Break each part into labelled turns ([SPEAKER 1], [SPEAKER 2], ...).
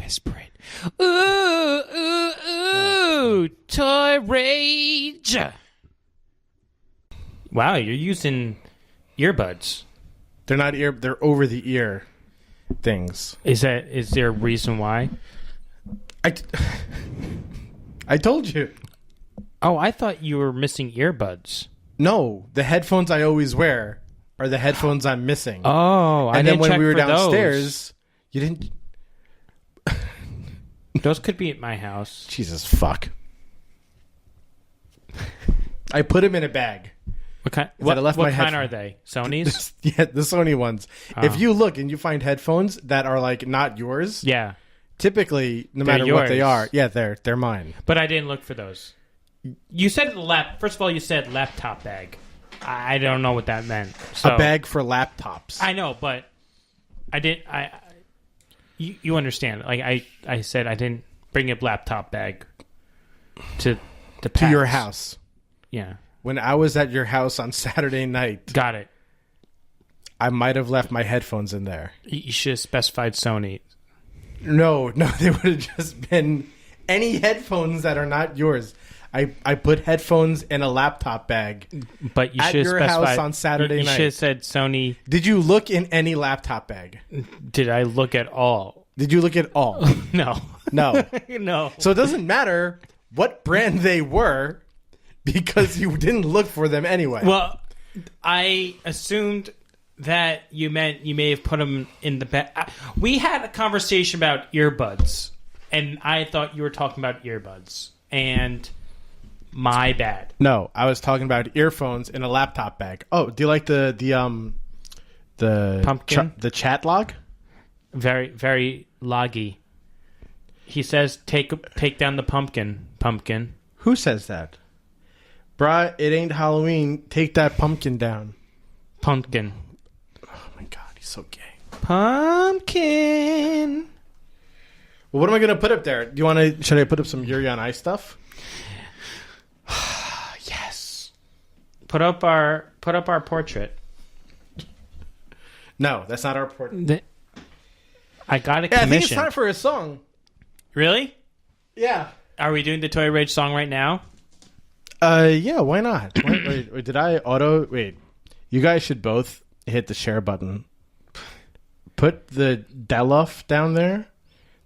[SPEAKER 1] whisper it. Ooh, ooh, ooh, toy rage. Wow, you're using earbuds.
[SPEAKER 2] They're not they're over the ear things.
[SPEAKER 1] Is there a reason why?
[SPEAKER 2] I told you.
[SPEAKER 1] Oh, I thought you were missing earbuds.
[SPEAKER 2] No, the headphones I always wear are the headphones I'm missing.
[SPEAKER 1] Oh,
[SPEAKER 2] and then when we were downstairs, you didn't.
[SPEAKER 1] Those could be at my house.
[SPEAKER 2] Jesus fuck! I put them in a bag.
[SPEAKER 1] What kind?
[SPEAKER 2] What
[SPEAKER 1] Kind are they? Sony's?
[SPEAKER 2] Yeah, the Sony ones. Oh. If you look and you find headphones that are like not yours,
[SPEAKER 1] yeah,
[SPEAKER 2] typically no matter what they are, yeah, they're mine.
[SPEAKER 1] But I didn't look for those. You said First of all, you said laptop bag. I don't know what that meant. So,
[SPEAKER 2] a bag for laptops.
[SPEAKER 1] I know, but I didn't. You understand? Like I said, I didn't bring a laptop bag to PAX.
[SPEAKER 2] Your house.
[SPEAKER 1] Yeah.
[SPEAKER 2] When I was at your house on Saturday night,
[SPEAKER 1] got it.
[SPEAKER 2] I might have left my headphones in there.
[SPEAKER 1] You should have specified Sony.
[SPEAKER 2] No, they would have just been any headphones that are not yours. I put headphones in a laptop bag.
[SPEAKER 1] But you
[SPEAKER 2] at
[SPEAKER 1] should
[SPEAKER 2] your
[SPEAKER 1] have specified,
[SPEAKER 2] house on Saturday night.
[SPEAKER 1] You should have said Sony.
[SPEAKER 2] Did you look in any laptop bag?
[SPEAKER 1] Did I look at all?
[SPEAKER 2] Did you look at all?
[SPEAKER 1] No.
[SPEAKER 2] No.
[SPEAKER 1] No.
[SPEAKER 2] So it doesn't matter what brand they were because you didn't look for them anyway.
[SPEAKER 1] Well, I assumed that you meant you may have put them in the bag. We had a conversation about earbuds, and I thought you were talking about earbuds. And my bad.
[SPEAKER 2] No, I was talking about earphones in a laptop bag. Oh, do you like the
[SPEAKER 1] pumpkin?
[SPEAKER 2] The chat log?
[SPEAKER 1] Very, very loggy. He says, "Take down the pumpkin." Pumpkin.
[SPEAKER 2] Who says that? Bruh, it ain't Halloween. Take that pumpkin down.
[SPEAKER 1] Pumpkin.
[SPEAKER 2] Oh my god, he's so gay.
[SPEAKER 1] Pumpkin.
[SPEAKER 2] Well, what am I gonna put up there? Should I put up some Yuri on Ice stuff?
[SPEAKER 1] Yes. Put up our portrait.
[SPEAKER 2] No, that's not our portrait.
[SPEAKER 1] I got a commission.
[SPEAKER 2] Yeah, I think it's time for a song.
[SPEAKER 1] Really?
[SPEAKER 2] Yeah.
[SPEAKER 1] Are we doing the Toy Rage song right now?
[SPEAKER 2] Yeah, why not? Wait, did I auto... Wait, you guys should both hit the share button. Put the Deloff down there.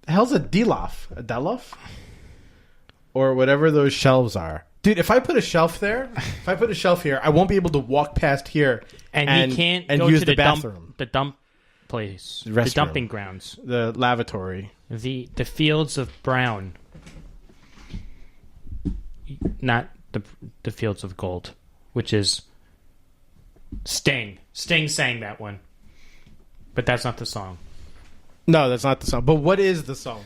[SPEAKER 2] The hell's a Deloff? A Deloff? Or whatever those shelves are. Dude, if I put a shelf there, if I put a shelf here, I won't be able to walk past here
[SPEAKER 1] and you can't go
[SPEAKER 2] use
[SPEAKER 1] to
[SPEAKER 2] the bathroom.
[SPEAKER 1] The dump place.
[SPEAKER 2] The
[SPEAKER 1] dumping grounds.
[SPEAKER 2] The lavatory.
[SPEAKER 1] The fields of brown. Not the fields of gold, which is Sting. Sting sang that one. But that's not the song.
[SPEAKER 2] No, that's not the song. But what is the song?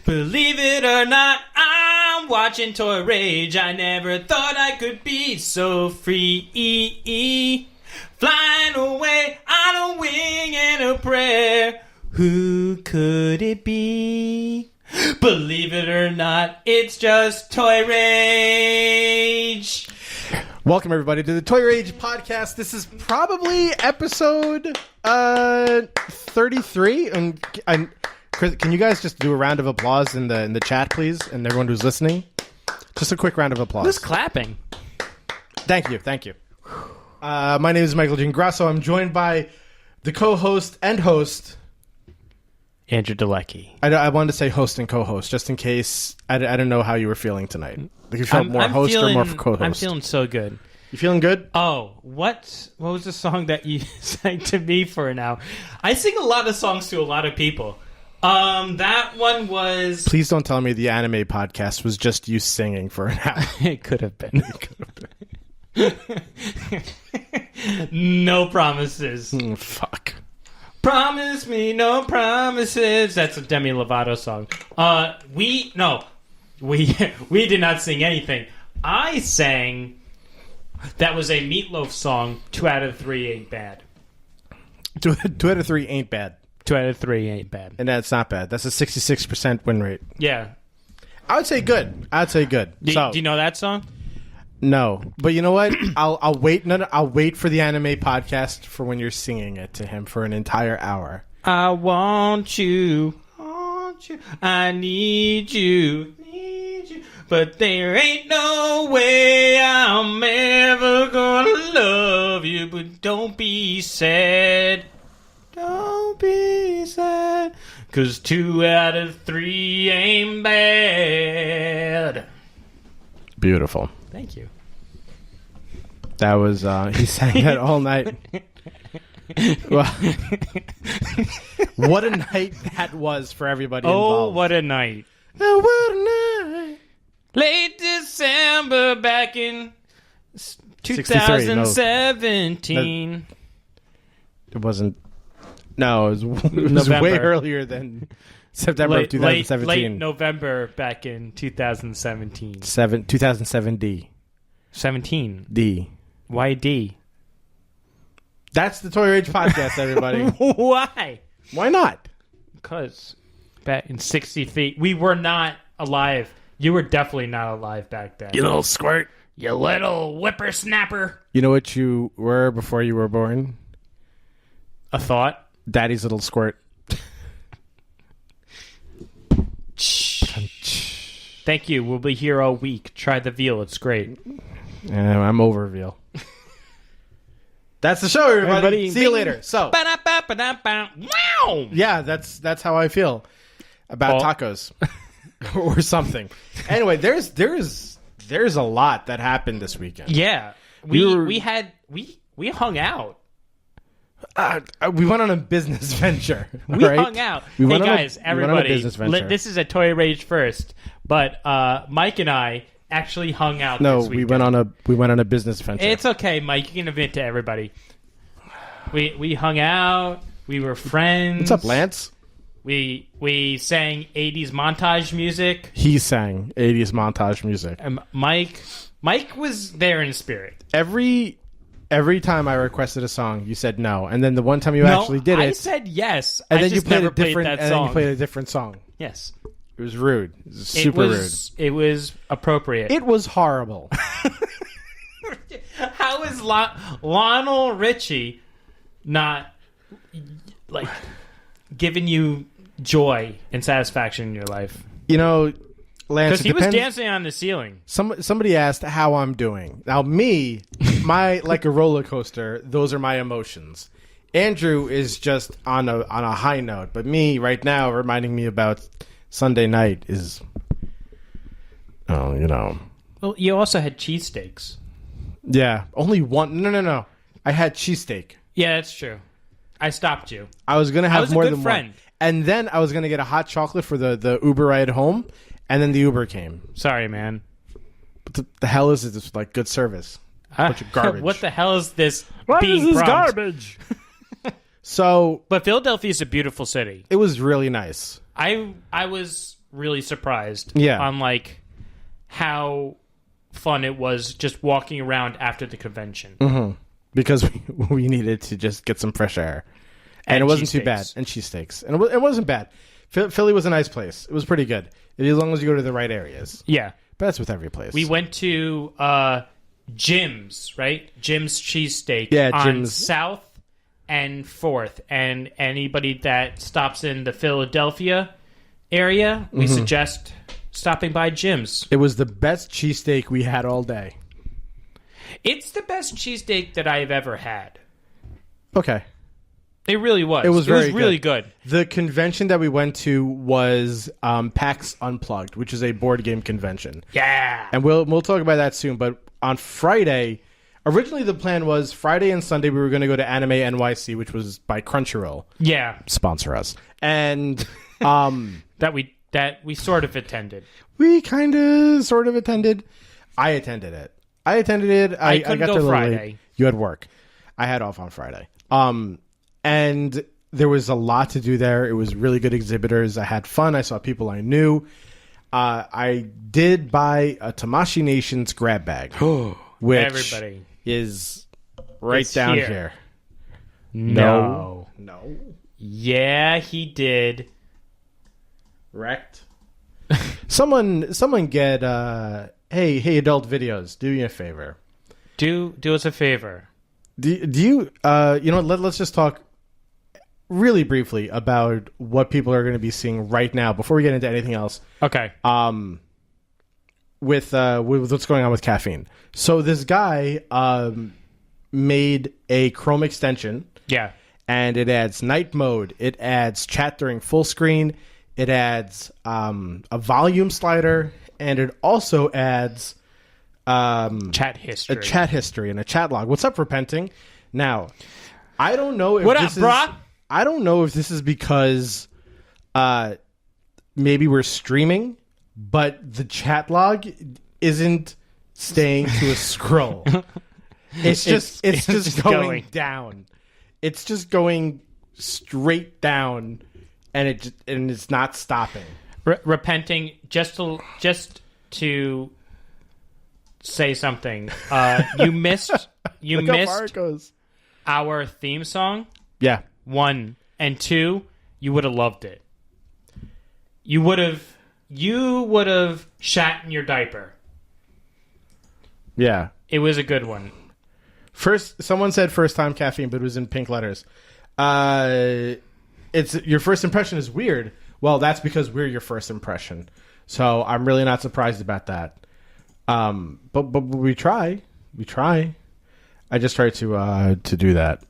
[SPEAKER 1] Believe it or not, I'm watching Toy Rage. I never thought I could be so free. Flying away on a wing and a prayer. Who could it be? Believe it or not, it's just Toy Rage.
[SPEAKER 2] Welcome, everybody, to the Toy Rage podcast. This is probably episode 33. And Chris, can you guys just do a round of applause in the chat, please? And everyone who's listening? Just a quick round of applause.
[SPEAKER 1] Who's clapping?
[SPEAKER 2] Thank you. My name is Michael Gingrasso. I'm joined by the co-host and host...
[SPEAKER 1] Andrew Delecky.
[SPEAKER 2] I wanted to say host and co-host, just in case. I don't know how you were feeling tonight. Like you felt more host or more co-host?
[SPEAKER 1] I'm feeling so good.
[SPEAKER 2] You feeling good?
[SPEAKER 1] Oh, what was the song that you sang to me for now? I sing a lot of songs to a lot of people. That one was...
[SPEAKER 2] Please don't tell me the anime podcast was just you singing for an hour.
[SPEAKER 1] It could have been. No promises.
[SPEAKER 2] Fuck.
[SPEAKER 1] Promise me no promises. That's a Demi Lovato song. We did not sing anything. I sang... That was a Meatloaf song. 2 out of 3 ain't bad.
[SPEAKER 2] 2 out of 3 ain't bad.
[SPEAKER 1] 2 out of 3 ain't bad.
[SPEAKER 2] And that's not bad. That's a 66% win rate.
[SPEAKER 1] Yeah.
[SPEAKER 2] I would say good.
[SPEAKER 1] Do you know that song?
[SPEAKER 2] No, but you know what? I'll wait. No, I'll wait for the anime podcast for when you're singing it to him for an entire hour.
[SPEAKER 1] I want you, I need you, but there ain't no way I'm ever gonna love you. But don't be sad, don't be sad, 'cause 2 out of 3 ain't bad.
[SPEAKER 2] Beautiful.
[SPEAKER 1] Thank you.
[SPEAKER 2] That was he sang that all night. Well, what a night that was for everybody involved.
[SPEAKER 1] Oh, what a night.
[SPEAKER 2] Oh, what a night.
[SPEAKER 1] Late December back in
[SPEAKER 2] 63,
[SPEAKER 1] 2017.
[SPEAKER 2] It wasn't. No, it was way earlier than September of 2017.
[SPEAKER 1] Late November back in 2017.
[SPEAKER 2] 2007 D.
[SPEAKER 1] 17.
[SPEAKER 2] D.
[SPEAKER 1] Why D?
[SPEAKER 2] That's the Toy Rage podcast, everybody.
[SPEAKER 1] Why?
[SPEAKER 2] Why not?
[SPEAKER 1] Because back in 60 feet, we were not alive. You were definitely not alive back then.
[SPEAKER 2] You little squirt.
[SPEAKER 1] You little whippersnapper.
[SPEAKER 2] You know what you were before you were born?
[SPEAKER 1] A thought?
[SPEAKER 2] Daddy's little squirt.
[SPEAKER 1] Thank you. We'll be here all week. Try the veal. It's great.
[SPEAKER 2] I'm over veal. That's the show, everybody. See you later. So,
[SPEAKER 1] Wow.
[SPEAKER 2] yeah, that's how I feel about tacos or something. Anyway, there's a lot that happened this weekend.
[SPEAKER 1] Yeah, we hung out.
[SPEAKER 2] We went on a business venture.
[SPEAKER 1] We hung out. Hey guys, everybody, this is a Toy Rage first, but Mike and I actually hung out.
[SPEAKER 2] No,
[SPEAKER 1] this
[SPEAKER 2] we went on a business venture.
[SPEAKER 1] It's okay, Mike. You can admit to everybody. We hung out. We were friends.
[SPEAKER 2] What's up, Lance?
[SPEAKER 1] We sang 80s montage music.
[SPEAKER 2] He sang 80s montage music.
[SPEAKER 1] And Mike was there in spirit.
[SPEAKER 2] Every time I requested a song, you said no, and then the one time you actually did it,
[SPEAKER 1] I said yes.
[SPEAKER 2] And then
[SPEAKER 1] you played a
[SPEAKER 2] different song.
[SPEAKER 1] Yes,
[SPEAKER 2] it was rude. It was super rude.
[SPEAKER 1] It was appropriate.
[SPEAKER 2] It was horrible.
[SPEAKER 1] How is Lionel Richie not like giving you joy and satisfaction in your life?
[SPEAKER 2] You know, Lance,
[SPEAKER 1] because he was dancing on the ceiling.
[SPEAKER 2] Somebody asked how I'm doing. Now, my like a roller coaster. Those are my emotions. Andrew is just on a high note, but me right now, reminding me about Sunday night is, Well,
[SPEAKER 1] you also had cheesesteaks.
[SPEAKER 2] Yeah, only one. No. I had cheesesteak.
[SPEAKER 1] Yeah, that's true. I stopped you.
[SPEAKER 2] I was gonna have more than
[SPEAKER 1] friend.
[SPEAKER 2] one, and then I was gonna get a hot chocolate for the Uber ride home. And then the Uber came.
[SPEAKER 1] Sorry, man.
[SPEAKER 2] What the hell is this? Like, good service. Bunch of garbage.
[SPEAKER 1] What the hell is this?
[SPEAKER 2] What is this garbage? So,
[SPEAKER 1] but Philadelphia is a beautiful city.
[SPEAKER 2] It was really nice.
[SPEAKER 1] I was really surprised.
[SPEAKER 2] Yeah.
[SPEAKER 1] On like how fun it was just walking around after the convention.
[SPEAKER 2] Mm-hmm. Because we needed to just get some fresh air, and it wasn't too bad. And cheesesteaks, and it wasn't bad. Philly was a nice place. It was pretty good. As long as you go to the right areas.
[SPEAKER 1] Yeah.
[SPEAKER 2] But that's with every place.
[SPEAKER 1] We went to Jim's, right? Jim's Cheesesteak.
[SPEAKER 2] Yeah,
[SPEAKER 1] on
[SPEAKER 2] Jim's.
[SPEAKER 1] South and 4th. And anybody that stops in the Philadelphia area, we suggest stopping by Jim's.
[SPEAKER 2] It was the best cheesesteak we had all day.
[SPEAKER 1] It's the best cheesesteak that I've ever had.
[SPEAKER 2] Okay.
[SPEAKER 1] It really was.
[SPEAKER 2] It was
[SPEAKER 1] really good.
[SPEAKER 2] The convention that we went to was PAX Unplugged, which is a board game convention.
[SPEAKER 1] Yeah.
[SPEAKER 2] And we'll talk about that soon. But on Friday, originally the plan was Friday and Sunday we were going to go to Anime NYC, which was by Crunchyroll.
[SPEAKER 1] Yeah.
[SPEAKER 2] Sponsor us. And
[SPEAKER 1] that we sort of attended.
[SPEAKER 2] We kind of sort of attended. I attended it. I
[SPEAKER 1] couldn't
[SPEAKER 2] got
[SPEAKER 1] go
[SPEAKER 2] there
[SPEAKER 1] Friday.
[SPEAKER 2] Late. You had work. I had off on Friday. And there was a lot to do there. It was really good exhibitors. I had fun. I saw people I knew. I did buy a Tamashii Nations grab bag, which
[SPEAKER 1] everybody
[SPEAKER 2] is right down here.
[SPEAKER 1] No.
[SPEAKER 2] No.
[SPEAKER 1] Yeah, he did.
[SPEAKER 2] Wrecked. Someone get hey, adult videos, do me a favor.
[SPEAKER 1] Do us a favor.
[SPEAKER 2] Do you, let's just talk really briefly about what people are going to be seeing right now before we get into anything else.
[SPEAKER 1] Okay.
[SPEAKER 2] With what's going on with caffeine. So this guy made a Chrome extension.
[SPEAKER 1] Yeah.
[SPEAKER 2] And it adds night mode. It adds chat during full screen. It adds a volume slider, and it also adds
[SPEAKER 1] chat history.
[SPEAKER 2] A chat history and a chat log. What's up, Repenting? Now, I don't know if
[SPEAKER 1] what
[SPEAKER 2] this
[SPEAKER 1] up, brah?
[SPEAKER 2] I don't know if this is because maybe we're streaming, but the chat log isn't staying to a scroll. It's just going down. It's just going straight down, and it's not stopping.
[SPEAKER 1] Repenting, just to say something. You missed
[SPEAKER 2] Look how far it goes.
[SPEAKER 1] Our theme song.
[SPEAKER 2] Yeah.
[SPEAKER 1] 1 and 2, you would have loved it. You would have shat in your diaper.
[SPEAKER 2] Yeah.
[SPEAKER 1] It was a good one.
[SPEAKER 2] Someone said first time caffeine, but it was in pink letters. It's your first impression is weird. Well, that's because we're your first impression. So I'm really not surprised about that. But we try. I just try to do that.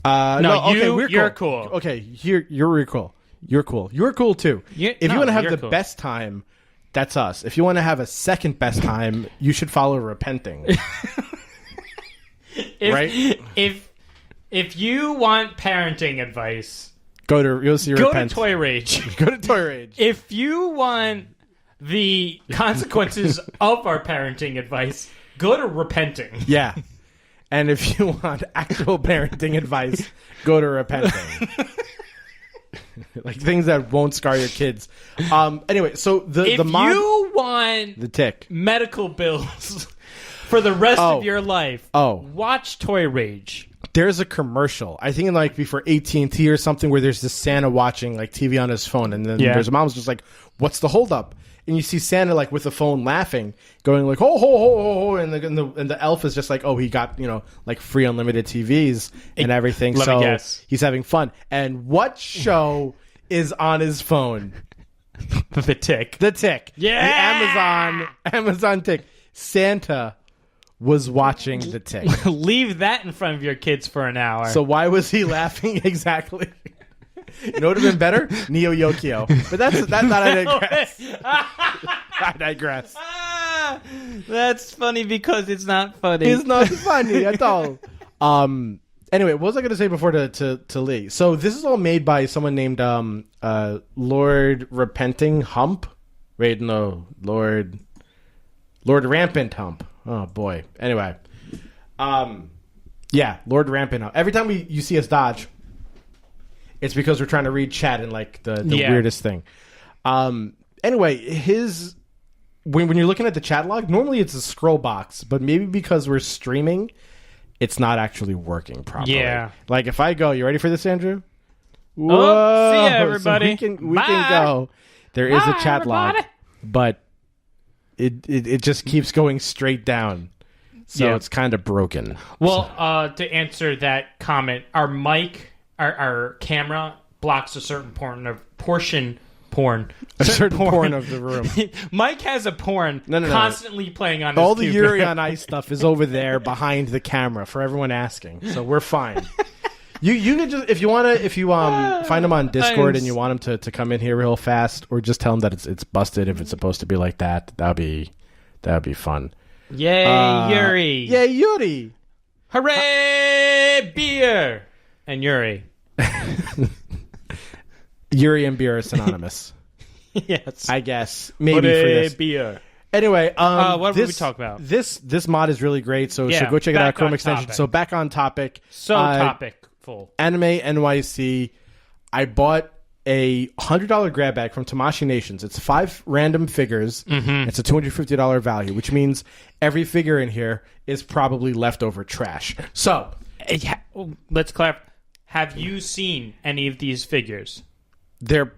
[SPEAKER 1] You're cool.
[SPEAKER 2] Okay, you're really cool. You're cool. You're cool too. If you want to have the best time, that's us. If you want to have a second best time, you should follow Repenting. Right?
[SPEAKER 1] If you want parenting advice,
[SPEAKER 2] you'll see
[SPEAKER 1] go
[SPEAKER 2] Repent.
[SPEAKER 1] to Toy Rage.
[SPEAKER 2] Go to Toy Rage.
[SPEAKER 1] If you want the consequences of our parenting advice, go to Repenting.
[SPEAKER 2] Yeah. And if you want actual parenting advice, go to Repenting. Like things that won't scar your kids. Anyway, so
[SPEAKER 1] if you want
[SPEAKER 2] the tick
[SPEAKER 1] medical bills for the rest of your life, watch Toy Rage.
[SPEAKER 2] There's a commercial, I think, like before AT&T or something, where there's this Santa watching like TV on his phone, and then there's a mom's just like, "What's the holdup?" And you see Santa like with the phone laughing, going like "ho ho ho ho ho," and the elf is just like, "Oh, he got like free unlimited TVs and everything."
[SPEAKER 1] Let me guess.
[SPEAKER 2] He's having fun. And what show is on his phone?
[SPEAKER 1] The Tick.
[SPEAKER 2] The Tick.
[SPEAKER 1] Yeah.
[SPEAKER 2] The Amazon Tick. Santa was watching The Tick.
[SPEAKER 1] Leave that in front of your kids for an hour.
[SPEAKER 2] So why was he laughing exactly? You know what would have been better? Neo Yokio. But that's I digress. I digress.
[SPEAKER 1] That's funny because it's not funny.
[SPEAKER 2] It's not funny at all. Anyway, what was I going to say before to Lee? So this is all made by someone named Lord Repenting Hump. Wait, no, Lord Rampant Hump. Oh boy. Anyway, yeah, Lord Rampant Hump. Every time you see us dodge, it's because we're trying to read chat in like the weirdest thing. Anyway, when you're looking at the chat log, normally it's a scroll box, but maybe because we're streaming, it's not actually working properly.
[SPEAKER 1] Yeah.
[SPEAKER 2] Like if I go, you ready for this, Andrew?
[SPEAKER 1] Whoa, see ya, everybody.
[SPEAKER 2] So we can go. There is a chat
[SPEAKER 1] everybody.
[SPEAKER 2] log, but it just keeps going straight down. So it's kind of broken.
[SPEAKER 1] Well, to answer that comment, our mic, our camera blocks a certain portion of the room. Mike has a porn constantly playing on his
[SPEAKER 2] all the
[SPEAKER 1] computer.
[SPEAKER 2] Yuri on Ice stuff is over there behind the camera for everyone asking. So we're fine. You can just if you find him on Discord and you want him to come in here real fast, or just tell him that it's busted if it's supposed to be like that. That'd be fun.
[SPEAKER 1] Yay, Yuri!
[SPEAKER 2] Yay, Yuri!
[SPEAKER 1] Hooray, beer and Yuri.
[SPEAKER 2] Yuri and beer are synonymous.
[SPEAKER 1] Yes,
[SPEAKER 2] I guess maybe for this
[SPEAKER 1] beer.
[SPEAKER 2] Anyway,
[SPEAKER 1] what did we talk about?
[SPEAKER 2] This mod is really great, so go check it out. Chrome extension.
[SPEAKER 1] Topic.
[SPEAKER 2] So back on topic.
[SPEAKER 1] Topicful.
[SPEAKER 2] Anime NYC. I bought a $100 grab bag from Tamashii Nations. It's 5 random figures. Mm-hmm. It's a $250 value, which means every figure in here is probably leftover trash. So
[SPEAKER 1] let's clarify. Have you seen any of these figures?
[SPEAKER 2] They're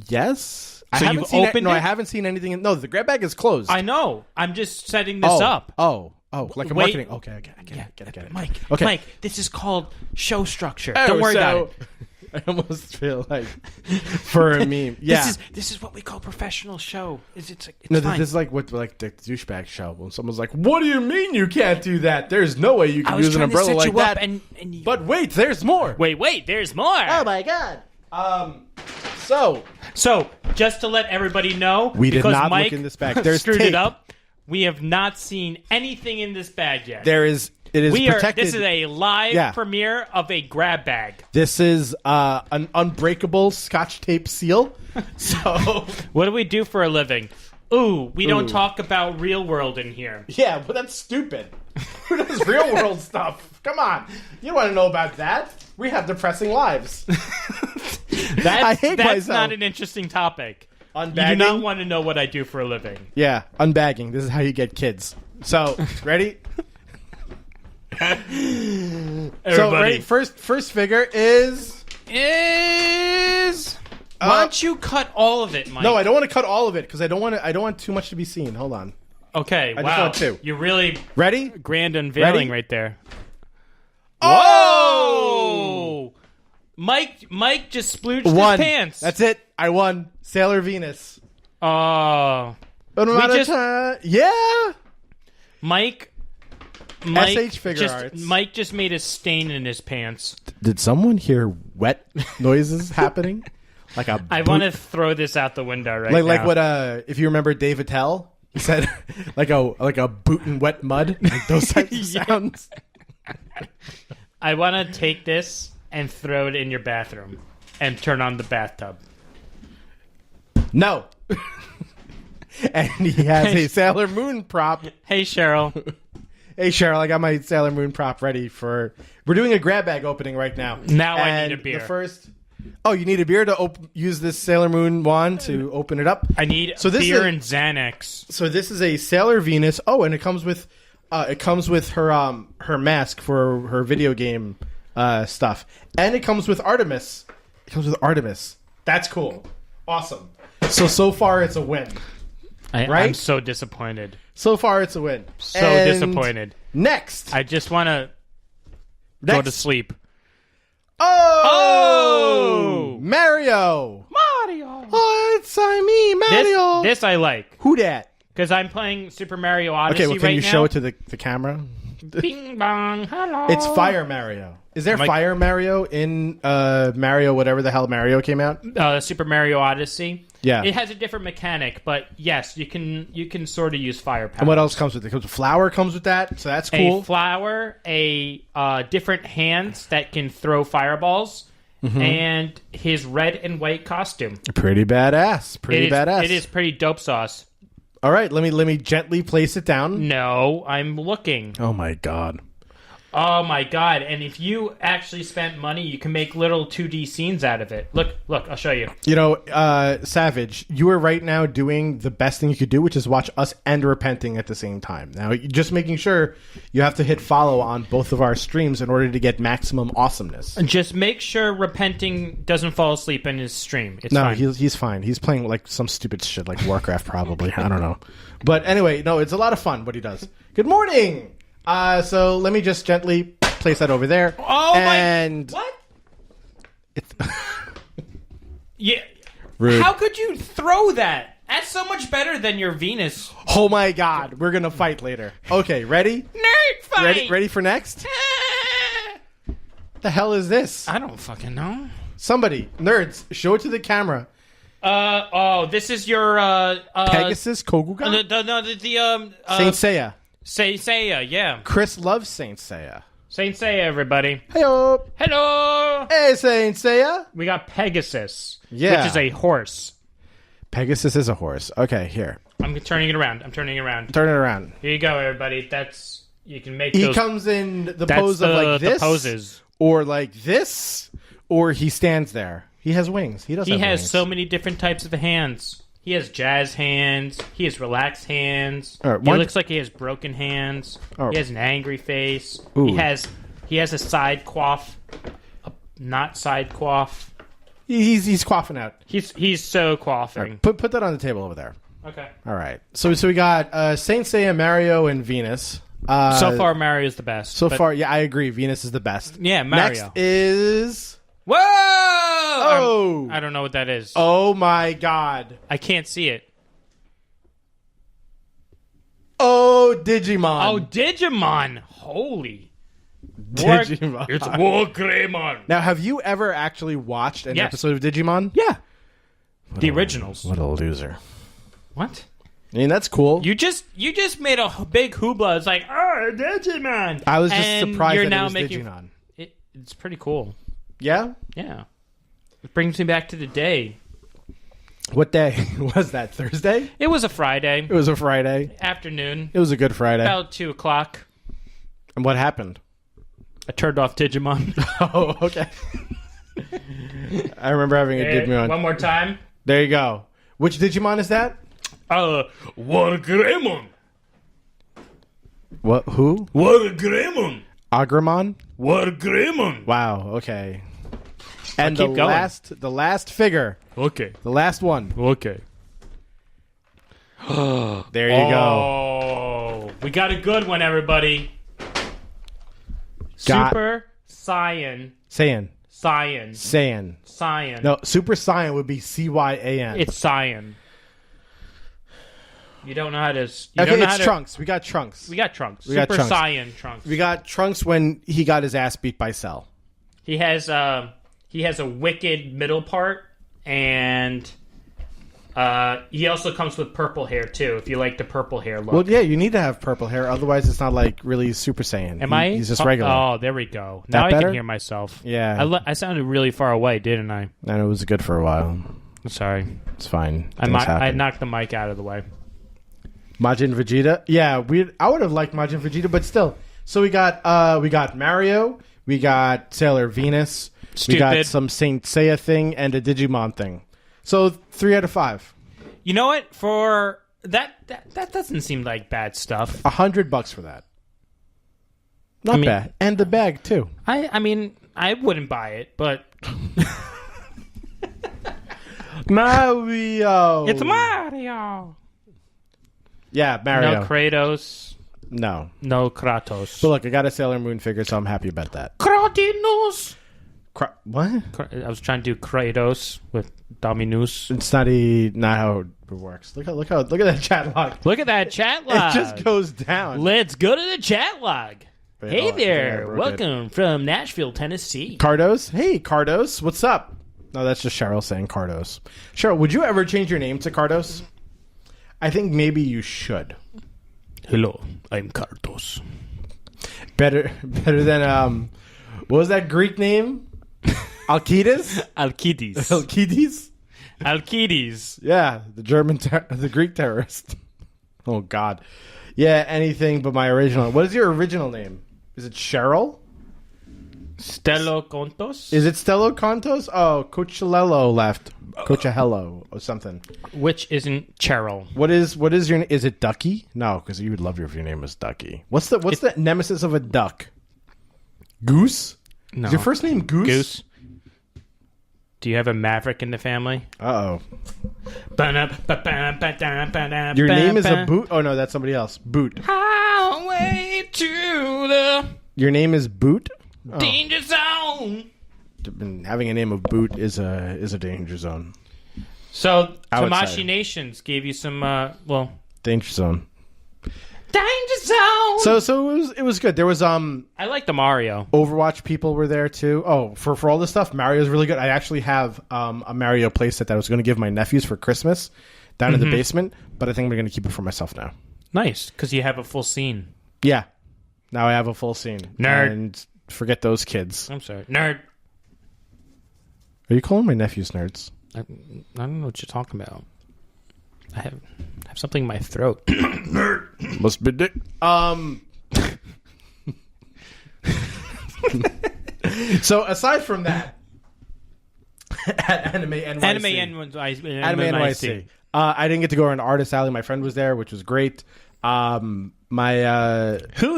[SPEAKER 2] Yes.
[SPEAKER 1] So you've opened
[SPEAKER 2] No,
[SPEAKER 1] it?
[SPEAKER 2] I haven't seen anything. No, the grab bag is closed.
[SPEAKER 1] I know. I'm just setting this up.
[SPEAKER 2] Oh, like a
[SPEAKER 1] Wait.
[SPEAKER 2] marketing. Okay, I get it.
[SPEAKER 1] Mike,
[SPEAKER 2] Okay.
[SPEAKER 1] Mike, this is called show structure.
[SPEAKER 2] Oh,
[SPEAKER 1] Don't worry about it.
[SPEAKER 2] I almost feel like for a meme. Yeah.
[SPEAKER 1] This is what we call professional show. It's
[SPEAKER 2] No,
[SPEAKER 1] fine.
[SPEAKER 2] this is like what like the douchebag show when someone's like, "What do you mean you can't do that? There's no way you
[SPEAKER 1] I
[SPEAKER 2] can
[SPEAKER 1] was
[SPEAKER 2] use an
[SPEAKER 1] trying to
[SPEAKER 2] umbrella
[SPEAKER 1] set
[SPEAKER 2] like
[SPEAKER 1] you up
[SPEAKER 2] that."
[SPEAKER 1] and you,
[SPEAKER 2] But wait, there's more.
[SPEAKER 1] wait, there's more.
[SPEAKER 2] Oh my god. So
[SPEAKER 1] just to let everybody know,
[SPEAKER 2] we did
[SPEAKER 1] because
[SPEAKER 2] not
[SPEAKER 1] Mike
[SPEAKER 2] look in this bag. There's
[SPEAKER 1] screwed
[SPEAKER 2] tape.
[SPEAKER 1] it up. We have not seen anything in this bag yet.
[SPEAKER 2] It is protected.
[SPEAKER 1] This is a live premiere of a grab bag.
[SPEAKER 2] This is an unbreakable Scotch tape seal. So
[SPEAKER 1] What do we do for a living? Ooh, we don't talk about real world in here.
[SPEAKER 2] yeah, but that's stupid. Who does real world stuff? Come on, you don't want to know about that. We have depressing lives. I hate
[SPEAKER 1] That's
[SPEAKER 2] myself.
[SPEAKER 1] not an interesting topic.
[SPEAKER 2] Unbagging?
[SPEAKER 1] You do not want to know what I do for a living.
[SPEAKER 2] Yeah, unbagging. This is how you get kids. So ready?
[SPEAKER 1] Everybody.
[SPEAKER 2] So ready? First figure is.
[SPEAKER 1] Why don't you cut all of it, Mike?
[SPEAKER 2] No, I don't want to cut all of it because I don't want too much to be seen. Hold on.
[SPEAKER 1] Okay,
[SPEAKER 2] just
[SPEAKER 1] wow.
[SPEAKER 2] want two.
[SPEAKER 1] You're really
[SPEAKER 2] Ready?
[SPEAKER 1] grand unveiling
[SPEAKER 2] Ready?
[SPEAKER 1] right there.
[SPEAKER 2] Oh!
[SPEAKER 1] Mike just splooged his
[SPEAKER 2] Won.
[SPEAKER 1] pants.
[SPEAKER 2] That's it. I won. Sailor Venus.
[SPEAKER 1] Oh.
[SPEAKER 2] Yeah.
[SPEAKER 1] Mike
[SPEAKER 2] SH Figure
[SPEAKER 1] just,
[SPEAKER 2] Arts.
[SPEAKER 1] Mike just made a stain in his pants.
[SPEAKER 2] Did someone hear wet noises happening? Like a
[SPEAKER 1] I want to throw this out the window right
[SPEAKER 2] like
[SPEAKER 1] now.
[SPEAKER 2] what if you remember Dave Attell, he said like a boot in wet mud, like those types of sounds.
[SPEAKER 1] I want to take this and throw it in your bathroom and turn on the bathtub.
[SPEAKER 2] No. And he has a Sailor Moon prop.
[SPEAKER 1] Hey, Cheryl.
[SPEAKER 2] Hey, Cheryl, I got my Sailor Moon prop ready for... We're doing a grab bag opening right now.
[SPEAKER 1] Now I
[SPEAKER 2] And
[SPEAKER 1] need a beer.
[SPEAKER 2] The first... Oh, you need a beer to use this Sailor Moon wand to open it up?
[SPEAKER 1] I need
[SPEAKER 2] So this
[SPEAKER 1] beer
[SPEAKER 2] is-
[SPEAKER 1] and Xanax.
[SPEAKER 2] So this is a Sailor Venus. Oh, and it comes with her mask for her video game stuff, and it comes with Artemis. That's cool. Awesome. So far it's a win.
[SPEAKER 1] I'm
[SPEAKER 2] Right?
[SPEAKER 1] so disappointed.
[SPEAKER 2] So far it's a win.
[SPEAKER 1] So
[SPEAKER 2] And
[SPEAKER 1] disappointed.
[SPEAKER 2] Next.
[SPEAKER 1] I just want to go to sleep.
[SPEAKER 2] Oh! Mario. Oh, it's me, Mario.
[SPEAKER 1] This I like.
[SPEAKER 2] Who dat?
[SPEAKER 1] Because I'm playing Super Mario Odyssey
[SPEAKER 2] Okay, well, can
[SPEAKER 1] right
[SPEAKER 2] you
[SPEAKER 1] now.
[SPEAKER 2] show it to the camera?
[SPEAKER 1] Bing bong, hello.
[SPEAKER 2] It's Fire Mario. Is there
[SPEAKER 1] Mike-
[SPEAKER 2] Fire Mario in Mario, whatever the hell Mario came out?
[SPEAKER 1] Super Mario Odyssey.
[SPEAKER 2] Yeah.
[SPEAKER 1] It has a different mechanic, but yes, you can sort of use fire power.
[SPEAKER 2] And what else comes with it? Comes with flower comes with that, so that's cool.
[SPEAKER 1] A flower, different hands that can throw fireballs, and his red and white costume.
[SPEAKER 2] Pretty badass.
[SPEAKER 1] It is pretty dope sauce.
[SPEAKER 2] All right, let me gently place it down.
[SPEAKER 1] No, I'm looking.
[SPEAKER 2] Oh my god.
[SPEAKER 1] Oh my god! And if you actually spent money, you can make little 2D scenes out of it. Look! I'll show you.
[SPEAKER 2] You know, Savage, you are right now doing the best thing you could do, which is watch us and Repenting at the same time. Now, just making sure you have to hit follow on both of our streams in order to get maximum awesomeness.
[SPEAKER 1] Just make sure Repenting doesn't fall asleep in his stream. It's
[SPEAKER 2] No,
[SPEAKER 1] fine.
[SPEAKER 2] he's fine. He's playing like some stupid shit like Warcraft probably. I don't know. But anyway, no, it's a lot of fun what he does. Good morning! So let me just gently place that over there.
[SPEAKER 1] Oh
[SPEAKER 2] and
[SPEAKER 1] my! What?
[SPEAKER 2] It's
[SPEAKER 1] Yeah.
[SPEAKER 2] Rude.
[SPEAKER 1] How could you throw that? That's so much better than your Venus.
[SPEAKER 2] Oh my god, we're gonna fight later. Okay, ready?
[SPEAKER 1] Nerd fight.
[SPEAKER 2] Ready for next? The hell is this?
[SPEAKER 1] I don't fucking know.
[SPEAKER 2] Somebody, nerds, show it to the camera.
[SPEAKER 1] This is your
[SPEAKER 2] Pegasus Koguga? Saint Seiya.
[SPEAKER 1] Saint Seiya, yeah.
[SPEAKER 2] Chris loves Saint Seiya.
[SPEAKER 1] Saint Seiya, everybody.
[SPEAKER 2] Heyo.
[SPEAKER 1] Hello.
[SPEAKER 2] Hey, Saint Seiya.
[SPEAKER 1] We got Pegasus,
[SPEAKER 2] Yeah.
[SPEAKER 1] which is a horse.
[SPEAKER 2] Pegasus is a horse. Okay, here.
[SPEAKER 1] I'm turning it around.
[SPEAKER 2] Turn it around.
[SPEAKER 1] Here you go, everybody. You can make
[SPEAKER 2] He
[SPEAKER 1] those.
[SPEAKER 2] comes in the
[SPEAKER 1] That's
[SPEAKER 2] pose of like
[SPEAKER 1] the
[SPEAKER 2] this.
[SPEAKER 1] poses.
[SPEAKER 2] Or like this. Or he stands there. He has wings. He
[SPEAKER 1] He has so many different types of hands. He has jazz hands. He has relaxed hands.
[SPEAKER 2] All right,
[SPEAKER 1] He
[SPEAKER 2] one-
[SPEAKER 1] looks like he has broken hands.
[SPEAKER 2] Oh.
[SPEAKER 1] He has an angry face.
[SPEAKER 2] Ooh.
[SPEAKER 1] He has a side coif, a not side coif.
[SPEAKER 2] He's quaffing out.
[SPEAKER 1] He's so quaffing.
[SPEAKER 2] Put that on the table over there.
[SPEAKER 1] Okay.
[SPEAKER 2] All right. So we got Saint Seiya, Mario, and Venus.
[SPEAKER 1] So far, Mario's the best.
[SPEAKER 2] So far, yeah, I agree. Venus is the best.
[SPEAKER 1] Yeah, Mario.
[SPEAKER 2] Next is...
[SPEAKER 1] Whoa!
[SPEAKER 2] Oh!
[SPEAKER 1] I don't know what that is.
[SPEAKER 2] Oh, my God.
[SPEAKER 1] I can't see it.
[SPEAKER 2] Oh, Digimon.
[SPEAKER 1] Oh, Digimon. Holy.
[SPEAKER 2] Digimon.
[SPEAKER 1] It's Wargreymon.
[SPEAKER 2] Now, have you ever actually watched an episode of Digimon?
[SPEAKER 1] Yeah. The originals.
[SPEAKER 2] What a loser.
[SPEAKER 1] What?
[SPEAKER 2] I mean, that's cool.
[SPEAKER 1] You just made a big hoopla. It's like, oh, Digimon.
[SPEAKER 2] I was just surprised
[SPEAKER 1] you're
[SPEAKER 2] that
[SPEAKER 1] now
[SPEAKER 2] it was
[SPEAKER 1] making,
[SPEAKER 2] Digimon.
[SPEAKER 1] It's pretty cool.
[SPEAKER 2] Yeah?
[SPEAKER 1] Yeah. It brings me back to the day.
[SPEAKER 2] What day was that? Thursday?
[SPEAKER 1] It was a Friday.
[SPEAKER 2] It was a Friday.
[SPEAKER 1] Afternoon.
[SPEAKER 2] It was a good Friday.
[SPEAKER 1] About 2 o'clock.
[SPEAKER 2] And what happened?
[SPEAKER 1] I turned off Digimon.
[SPEAKER 2] Oh, okay. I remember having a Digimon.
[SPEAKER 1] One more time.
[SPEAKER 2] There you go. Which Digimon is that?
[SPEAKER 1] Wargreymon.
[SPEAKER 2] What? Who?
[SPEAKER 1] Wargreymon.
[SPEAKER 2] Agramon?
[SPEAKER 1] Wargreymon.
[SPEAKER 2] Wow, okay. And
[SPEAKER 1] keep going.
[SPEAKER 2] the last figure.
[SPEAKER 1] Okay.
[SPEAKER 2] The last one.
[SPEAKER 1] Okay.
[SPEAKER 2] There you go.
[SPEAKER 1] Oh, we got a good one, everybody. Super Saiyan.
[SPEAKER 2] Saiyan.
[SPEAKER 1] Saiyan.
[SPEAKER 2] Saiyan.
[SPEAKER 1] Saiyan.
[SPEAKER 2] No, Super Saiyan would be Cyan.
[SPEAKER 1] It's Saiyan. You don't know how to...
[SPEAKER 2] Trunks. We got Trunks.
[SPEAKER 1] We got Trunks.
[SPEAKER 2] We got
[SPEAKER 1] Super
[SPEAKER 2] Trunks.
[SPEAKER 1] Saiyan Trunks.
[SPEAKER 2] We got Trunks when he got his ass beat by Cell.
[SPEAKER 1] He has a wicked middle part, and he also comes with purple hair, too, if you like the purple hair look.
[SPEAKER 2] Well, yeah, you need to have purple hair, otherwise it's not like really Super Saiyan. He's just regular.
[SPEAKER 1] Oh, there we go.
[SPEAKER 2] That
[SPEAKER 1] Now I
[SPEAKER 2] better?
[SPEAKER 1] can hear myself.
[SPEAKER 2] Yeah.
[SPEAKER 1] I sounded really far away, didn't I?
[SPEAKER 2] And it was good for a while.
[SPEAKER 1] I'm sorry.
[SPEAKER 2] It's fine.
[SPEAKER 1] I knocked the mic out of the way.
[SPEAKER 2] Majin Vegeta. Yeah, I would have liked Majin Vegeta, but still. So we got Mario, we got Sailor Venus, we got some Saint Seiya thing, and a Digimon thing. So 3 out of 5.
[SPEAKER 1] You know what? For that doesn't seem like bad stuff.
[SPEAKER 2] $100 for that. Not bad. And the bag too.
[SPEAKER 1] I mean, I wouldn't buy it, but
[SPEAKER 2] Mario.
[SPEAKER 1] It's Mario.
[SPEAKER 2] Yeah, Mario.
[SPEAKER 1] No Kratos.
[SPEAKER 2] No
[SPEAKER 1] Kratos.
[SPEAKER 2] But look, I got a Sailor Moon figure, so I'm happy about that.
[SPEAKER 1] Kratos.
[SPEAKER 2] What?
[SPEAKER 1] I was trying to do Kratos with Dominus.
[SPEAKER 2] It's not how it works. Look at that chat log.
[SPEAKER 1] Look at that chat log.
[SPEAKER 2] It just goes down.
[SPEAKER 1] Let's go to the chat log. Hey there, welcome from Nashville, Tennessee.
[SPEAKER 2] Cardos? Hey, Cardos, what's up? No, that's just Cheryl saying Cardos. Cheryl, would you ever change your name to Cardos? I think maybe you should.
[SPEAKER 1] Hello, I'm Cardos.
[SPEAKER 2] Better than what was that Greek name? Alcides?
[SPEAKER 1] Alcides. Alcides.
[SPEAKER 2] Yeah, the Greek terrorist. Oh God. Yeah, anything but my original. What is your original name? Is it Cheryl?
[SPEAKER 1] Stello Contos?
[SPEAKER 2] Is it Stello Contos? Oh, Coachello left. Coachello or something.
[SPEAKER 1] Which isn't Cheryl.
[SPEAKER 2] What is your name? Is it Ducky? No, because you would love if your name was Ducky. What's the nemesis of a duck? Goose?
[SPEAKER 1] No.
[SPEAKER 2] Is your first name Goose?
[SPEAKER 1] Goose. Do you have a Maverick in the family?
[SPEAKER 2] Uh-oh. Your name is a Boot? Oh, no, that's somebody else. Boot.
[SPEAKER 1] Highway to the
[SPEAKER 2] Your name is Boot?
[SPEAKER 1] danger zone.
[SPEAKER 2] Having a name of Boot is a danger zone.
[SPEAKER 1] So,
[SPEAKER 2] I would
[SPEAKER 1] Tamashii
[SPEAKER 2] say.
[SPEAKER 1] Nations gave you some,
[SPEAKER 2] Danger zone.
[SPEAKER 1] danger zone.
[SPEAKER 2] So it was good. There was
[SPEAKER 1] I like the Mario.
[SPEAKER 2] Overwatch people were there too. Oh, for all this stuff, Mario's really good. I actually have a Mario playset that I was going to give my nephews for Christmas down in the basement, but I think I'm going to keep it for myself now.
[SPEAKER 1] Nice, because you have a full scene.
[SPEAKER 2] Yeah. Now I have a full scene.
[SPEAKER 1] Nerd.
[SPEAKER 2] And forget those kids.
[SPEAKER 1] I'm sorry. Nerd.
[SPEAKER 2] Are you calling my nephews nerds?
[SPEAKER 1] I don't know what you're talking about. I have something in my throat.
[SPEAKER 2] Nerd. Must be dick. So aside from that, at Anime NYC.
[SPEAKER 1] Anime NYC.
[SPEAKER 2] I didn't get to go around Artist Alley. My friend was there, which was great. Who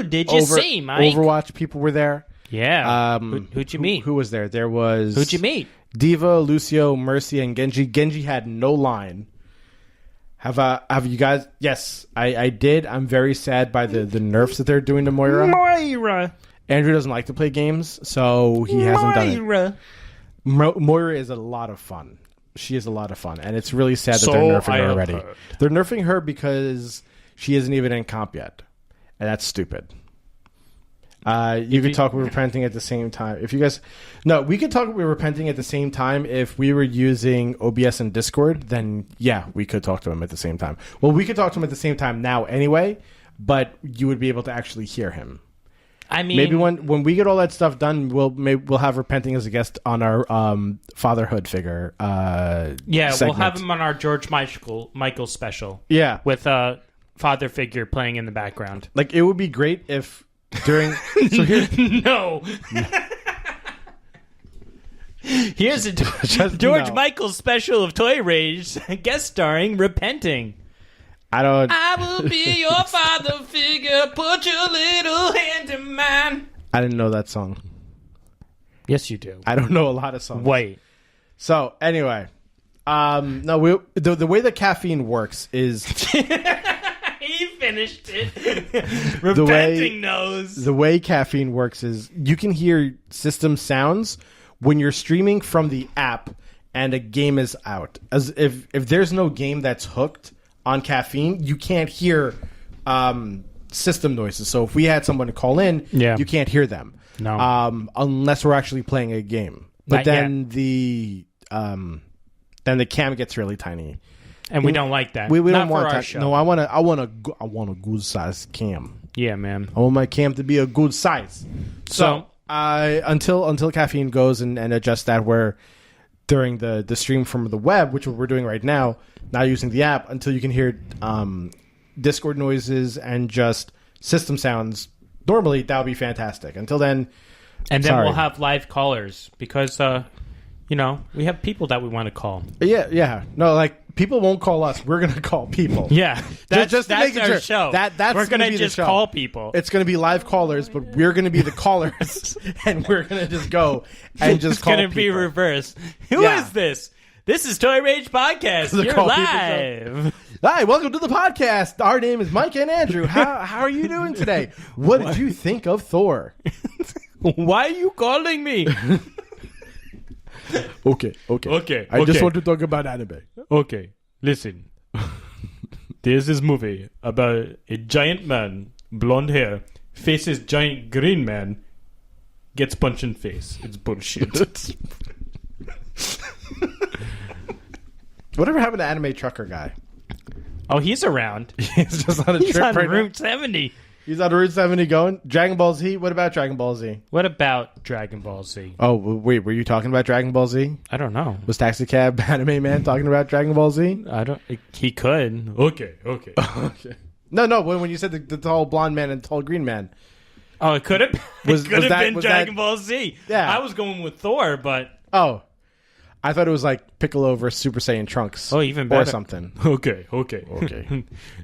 [SPEAKER 1] did you see, Mike?
[SPEAKER 2] Overwatch people were there.
[SPEAKER 1] Yeah. Who'd you meet?
[SPEAKER 2] Who was there? There was...
[SPEAKER 1] Who'd you meet?
[SPEAKER 2] Diva, Lucio, Mercy, and Genji. Genji had no line. Have you guys? Yes, I did. I'm very sad by the nerfs that they're doing to Moira. Andrew doesn't like to play games, so he hasn't done it. Moira is a lot of fun. She is a lot of fun, and it's really sad that they're nerfing her already. They're nerfing her because she isn't even in comp yet, and that's stupid. You could talk with repenting at the same time. If you guys, no, we could talk with repenting at the same time. If we were using OBS and Discord, then yeah, we could talk to him at the same time. Well, we could talk to him at the same time now anyway, but you would be able to actually hear him.
[SPEAKER 1] I mean,
[SPEAKER 2] maybe when we get all that stuff done, we'll have repenting as a guest on our fatherhood figure.
[SPEAKER 1] Segment. We'll have him on our George Michael special.
[SPEAKER 2] Yeah,
[SPEAKER 1] with a father figure playing in the background.
[SPEAKER 2] Like it would be great if. During
[SPEAKER 1] no. Here's a George Michael special of Toy Rage, guest starring Repenting.
[SPEAKER 2] I
[SPEAKER 1] will be your father figure. Put your little hand in mine.
[SPEAKER 2] I didn't know that song.
[SPEAKER 1] Yes, you do.
[SPEAKER 2] I don't know a lot of songs.
[SPEAKER 1] Wait.
[SPEAKER 2] So anyway, no, the way that caffeine works is.
[SPEAKER 1] He finished it. Repenting knows.
[SPEAKER 2] The way caffeine works is you can hear system sounds when you're streaming from the app and a game is out. As if there's no game that's hooked on caffeine, you can't hear system noises. So if we had someone to call in, you can't hear them.
[SPEAKER 1] No.
[SPEAKER 2] Unless we're actually playing a game. But then the cam gets really tiny.
[SPEAKER 1] And we don't like that.
[SPEAKER 2] We don't want
[SPEAKER 1] our
[SPEAKER 2] that.
[SPEAKER 1] show.
[SPEAKER 2] No, I want a good size cam.
[SPEAKER 1] Yeah, man.
[SPEAKER 2] I want my cam to be a good size. So until caffeine goes and adjusts that, where during the stream from the web, which we're doing right now, not using the app, until you can hear Discord noises and just system sounds. Normally, that would be fantastic. Until then,
[SPEAKER 1] we'll have live callers because we have people that we want to call.
[SPEAKER 2] Yeah. No, like. People won't call us. We're going to call people.
[SPEAKER 1] Yeah. That's our show.
[SPEAKER 2] That's
[SPEAKER 1] we're going to just call people.
[SPEAKER 2] It's going to be live callers, but we're going to be the callers. And we're going to just go and just call people.
[SPEAKER 1] It's going to be reversed. Who is this? This is Toy Rage Podcast. You're live.
[SPEAKER 2] Hi, welcome to the podcast. Our name is Mike and Andrew. How are you doing today? What did you think of Thor?
[SPEAKER 1] Why are you calling me?
[SPEAKER 2] Okay. I just want to talk about anime.
[SPEAKER 1] Okay, listen. There's this movie about a giant man, blonde hair, faces giant green man, gets punched in face. It's bullshit.
[SPEAKER 2] Whatever happened to anime trucker guy?
[SPEAKER 1] Oh, he's around.
[SPEAKER 2] He's just on a trip
[SPEAKER 1] on
[SPEAKER 2] right
[SPEAKER 1] Route 70.
[SPEAKER 2] He's on Route 70 going. Dragon Ball Z? What about Dragon Ball Z?
[SPEAKER 1] What about Dragon Ball Z?
[SPEAKER 2] Oh, wait. Were you talking about Dragon Ball Z?
[SPEAKER 1] I don't know.
[SPEAKER 2] Was Taxi Cab Anime Man talking about Dragon Ball Z?
[SPEAKER 1] He could. Okay.
[SPEAKER 2] No. When you said the tall blonde man and tall green man.
[SPEAKER 1] Oh, it could have been Dragon Ball Z.
[SPEAKER 2] Yeah.
[SPEAKER 1] I was going with Thor, but...
[SPEAKER 2] Oh. I thought it was like Piccolo versus Super Saiyan Trunks.
[SPEAKER 1] Oh, even better.
[SPEAKER 2] Or something.
[SPEAKER 1] Okay.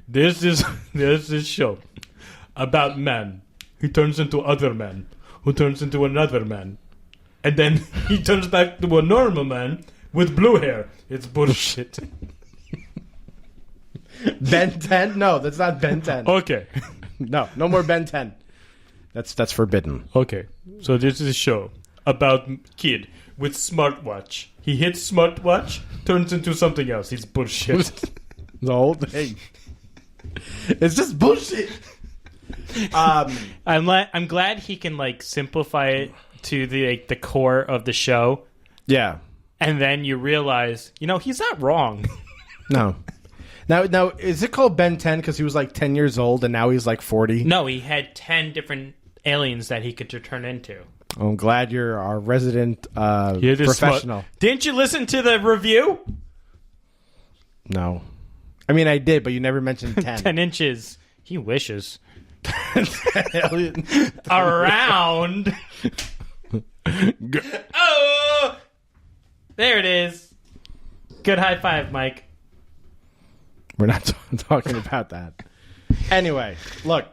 [SPEAKER 1] There's this show about man who turns into other man, who turns into another man, and then he turns back to a normal man with blue hair. It's bullshit.
[SPEAKER 2] Ben 10? No, that's not Ben 10.
[SPEAKER 1] Okay.
[SPEAKER 2] No more Ben 10. That's forbidden.
[SPEAKER 1] Okay. So this is a show about kid with smartwatch. He hits smartwatch, turns into something else. He's bullshit.
[SPEAKER 2] The whole thing. It's just bullshit.
[SPEAKER 1] I'm glad he can simplify it to the core of the show.
[SPEAKER 2] Yeah.
[SPEAKER 1] And then you realize, he's not wrong.
[SPEAKER 2] No. Now is it called Ben 10 because he was 10 years old and now he's 40?
[SPEAKER 1] No, he had 10 different aliens that he could turn into.
[SPEAKER 2] I'm glad you're our resident professional.
[SPEAKER 1] Didn't you listen to the review?
[SPEAKER 2] No. I mean, I did, but you never mentioned 10.
[SPEAKER 1] 10 inches. He wishes. Around. Oh! There it is. Good high five, Mike.
[SPEAKER 2] We're not talking about that. Anyway, look.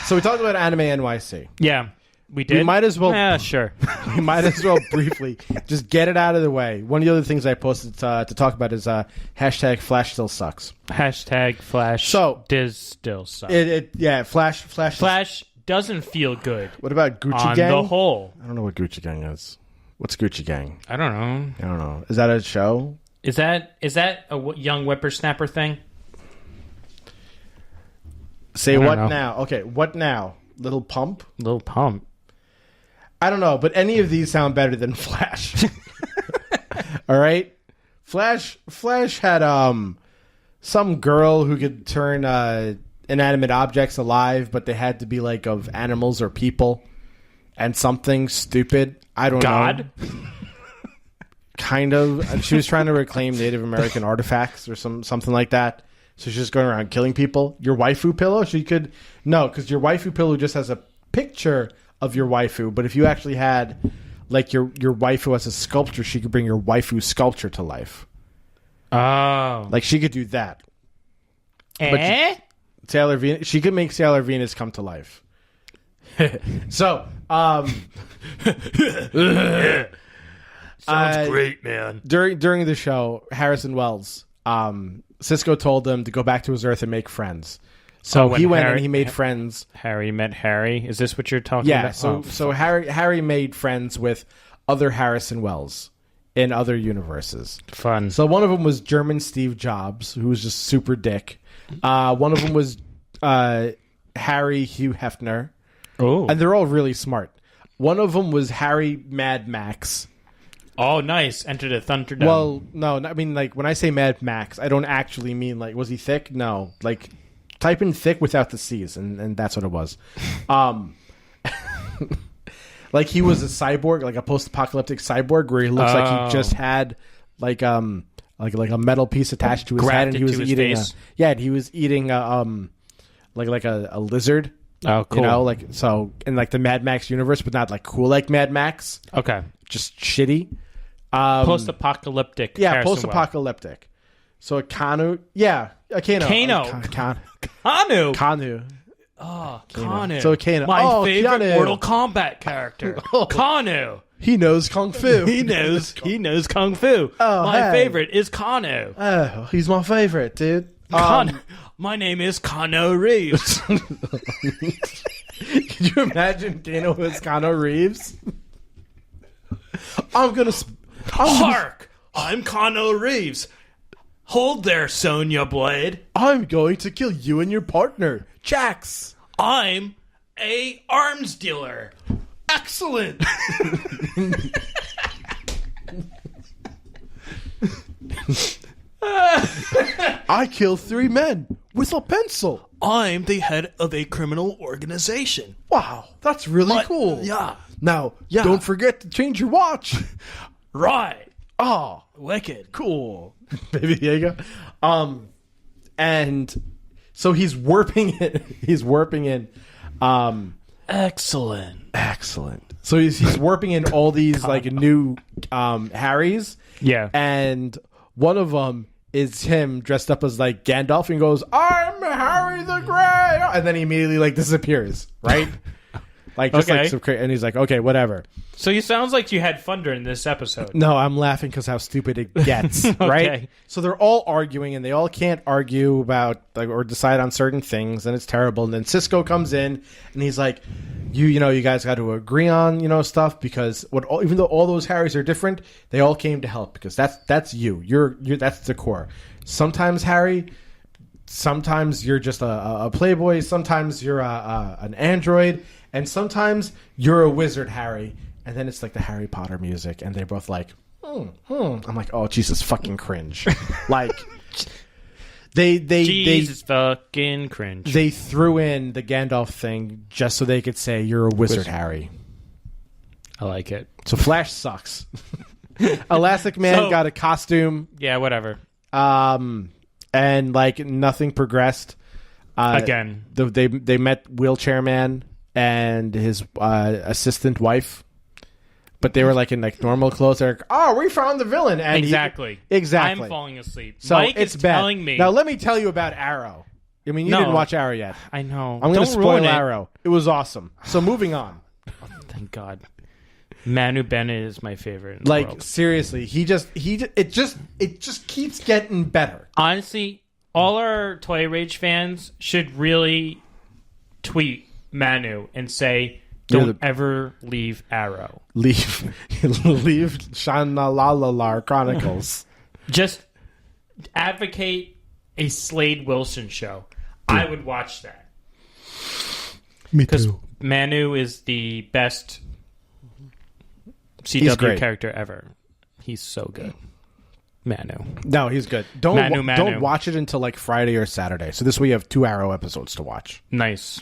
[SPEAKER 2] So we talked about Anime NYC.
[SPEAKER 1] Yeah. We did?
[SPEAKER 2] We might as well.
[SPEAKER 1] Yeah, sure.
[SPEAKER 2] We might as well briefly just get it out of the way. One of the other things I posted to talk about is hashtag Flash still sucks.
[SPEAKER 1] Hashtag Flash does still suck.
[SPEAKER 2] Flash
[SPEAKER 1] doesn't feel good.
[SPEAKER 2] What about Gucci
[SPEAKER 1] on
[SPEAKER 2] Gang?
[SPEAKER 1] the whole.
[SPEAKER 2] I don't know what Gucci Gang is. What's Gucci Gang?
[SPEAKER 1] I don't know.
[SPEAKER 2] I don't know. Is that a show?
[SPEAKER 1] Is that a young whippersnapper thing?
[SPEAKER 2] Say what
[SPEAKER 1] know.
[SPEAKER 2] now? Okay, what now? Little Pump?
[SPEAKER 1] Little Pump.
[SPEAKER 2] I don't know, but any of these sound better than Flash. All right? Flash had some girl who could turn inanimate objects alive, but they had to be like of animals or people and something stupid. I don't know.
[SPEAKER 1] God?
[SPEAKER 2] Kind of. And she was trying to reclaim Native American artifacts or something like that. So she's just going around killing people. Your waifu pillow? She could... No, because your waifu pillow just has a picture of your waifu. But if you actually had like your waifu as a sculpture, she could bring your waifu sculpture to life.
[SPEAKER 1] Oh.
[SPEAKER 2] Like she could do that.
[SPEAKER 1] Eh?
[SPEAKER 2] Sailor Venus... She could make Sailor Venus come to life. So,
[SPEAKER 1] Sounds great, man.
[SPEAKER 2] During the show, Harrison Wells... Cisco told him to go back to his Earth and make friends. So he went and he made friends.
[SPEAKER 1] Harry met Harry. Is this what you're talking about?
[SPEAKER 2] Yeah. So Harry made friends with other Harrison Wells in other universes.
[SPEAKER 1] Fun.
[SPEAKER 2] So one of them was German Steve Jobs, who was just super dick. One of them was Harry Hugh Hefner.
[SPEAKER 1] Oh.
[SPEAKER 2] And they're all really smart. One of them was Harry Mad Max.
[SPEAKER 1] Oh, nice. Enter the Thunderdome.
[SPEAKER 2] Well, no, I mean, like, when I say Mad Max, I don't actually mean, like, was he thick? No. Like, type in thick without the C's, and that's what it was. Like, he was a cyborg, like a post-apocalyptic cyborg, where he looks like he just had, like a metal piece attached to his head, and he was eating he was eating like a lizard.
[SPEAKER 1] Oh, cool.
[SPEAKER 2] You know, like, so, in, like, the Mad Max universe, but not, like, cool like Mad Max.
[SPEAKER 1] Okay.
[SPEAKER 2] Just shitty.
[SPEAKER 1] Post-apocalyptic.
[SPEAKER 2] Yeah, post-apocalyptic. So a Kanu. Yeah, a Kano.
[SPEAKER 1] Kanu. Oh, Kanu.
[SPEAKER 2] So a Kano.
[SPEAKER 1] My favorite
[SPEAKER 2] Keanu.
[SPEAKER 1] Mortal Kombat character. Kanu.
[SPEAKER 2] He knows Kung Fu.
[SPEAKER 1] He knows Kung Fu.
[SPEAKER 2] Oh,
[SPEAKER 1] my favorite is Kanu.
[SPEAKER 2] Oh, he's my favorite, dude.
[SPEAKER 1] My name is Kano Reeves.
[SPEAKER 2] Could you imagine Kano as Kano Reeves?
[SPEAKER 1] Hark! I'm Kano Reeves. Hold there, Sonya Blade.
[SPEAKER 2] I'm going to kill you and your partner, Jax.
[SPEAKER 1] I'm a arms dealer.
[SPEAKER 2] Excellent. I kill 3 men with a pencil.
[SPEAKER 1] I'm the head of a criminal organization.
[SPEAKER 2] Wow, that's really cool.
[SPEAKER 1] Yeah.
[SPEAKER 2] Now, don't forget to change your watch.
[SPEAKER 1] Right.
[SPEAKER 2] Oh,
[SPEAKER 1] Wicked.
[SPEAKER 2] cool. Baby Diego. And so he's warping it. He's warping in.
[SPEAKER 1] Excellent.
[SPEAKER 2] So he's warping in all these like new Harrys.
[SPEAKER 1] Yeah.
[SPEAKER 2] And one of them is him dressed up as like Gandalf and goes, "I'm Harry the Grey," and then he immediately like disappears. Right. Like just
[SPEAKER 1] Okay.
[SPEAKER 2] like some and he's like, okay, whatever.
[SPEAKER 1] So you sounds like you had fun during this episode.
[SPEAKER 2] No, I'm laughing because how stupid it gets, right? So they're all arguing, and they all can't argue about like or decide on certain things, and it's terrible. And then Cisco comes in, and he's like, you guys got to agree on stuff because even though all those Harrys are different, they all came to help because that's you. You're that's the core. Sometimes Harry. Sometimes you're just a playboy. Sometimes you're an android. And sometimes you're a wizard, Harry. And then it's like the Harry Potter music. And they're both like, I'm like, oh, Jesus fucking cringe. Like,
[SPEAKER 1] Jesus fucking cringe.
[SPEAKER 2] They threw in the Gandalf thing just so they could say you're a wizard, Harry.
[SPEAKER 1] I like it.
[SPEAKER 2] So Flash sucks. Elastic Man got a costume.
[SPEAKER 1] Yeah, whatever.
[SPEAKER 2] And like nothing progressed.
[SPEAKER 1] Again.
[SPEAKER 2] They met Wheelchair Man and his assistant wife, but they were like in like normal clothes. They're like, oh, we found the villain. And
[SPEAKER 1] exactly.
[SPEAKER 2] Exactly.
[SPEAKER 1] I'm falling asleep.
[SPEAKER 2] So
[SPEAKER 1] Mike
[SPEAKER 2] it's
[SPEAKER 1] is
[SPEAKER 2] bad.
[SPEAKER 1] telling me.
[SPEAKER 2] Now let me tell you about Arrow. I mean, you didn't watch Arrow yet.
[SPEAKER 1] I know.
[SPEAKER 2] I'm going to spoil
[SPEAKER 1] ruin it.
[SPEAKER 2] Arrow. It was awesome. So moving on.
[SPEAKER 1] Thank God. Manu Bennett is my favorite in the world.
[SPEAKER 2] Seriously, it just keeps getting better.
[SPEAKER 1] Honestly, all our Toy Rage fans should really tweet Manu and say, don't ever leave Arrow.
[SPEAKER 2] Leave Shanalalalar Chronicles.
[SPEAKER 1] Just advocate a Slade Wilson show. I would watch that.
[SPEAKER 2] Me
[SPEAKER 1] Because
[SPEAKER 2] too.
[SPEAKER 1] Manu is the best CW character ever. He's so good. Manu.
[SPEAKER 2] No, he's good. Don't watch it until like Friday or Saturday. So this way you have 2 Arrow episodes to watch.
[SPEAKER 1] Nice.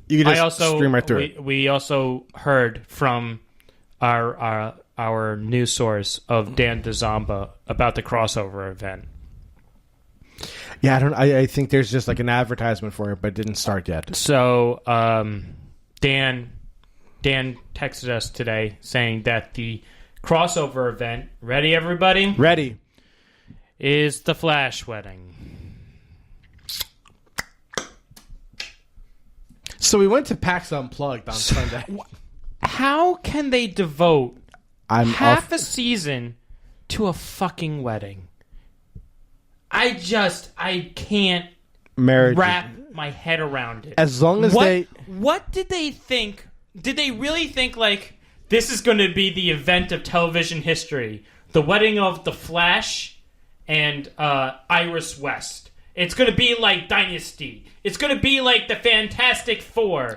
[SPEAKER 2] You can just stream right through it.
[SPEAKER 1] We also heard from our news source of Dan DeZamba about the crossover event.
[SPEAKER 2] Yeah, I think there's just like an advertisement for it, but it didn't start yet.
[SPEAKER 1] So Dan texted us today saying that the crossover event, ready everybody?
[SPEAKER 2] Ready.
[SPEAKER 1] Is the Flash wedding.
[SPEAKER 2] So we went to PAX Unplugged on Sunday.
[SPEAKER 1] How can they devote half a season to a fucking wedding? I can't wrap my head around it.
[SPEAKER 2] As long as
[SPEAKER 1] What did they think? Did they really think, like, this is going to be the event of television history? The wedding of the Flash and Iris West. It's going to be like Dynasty. It's going to be like the Fantastic Four.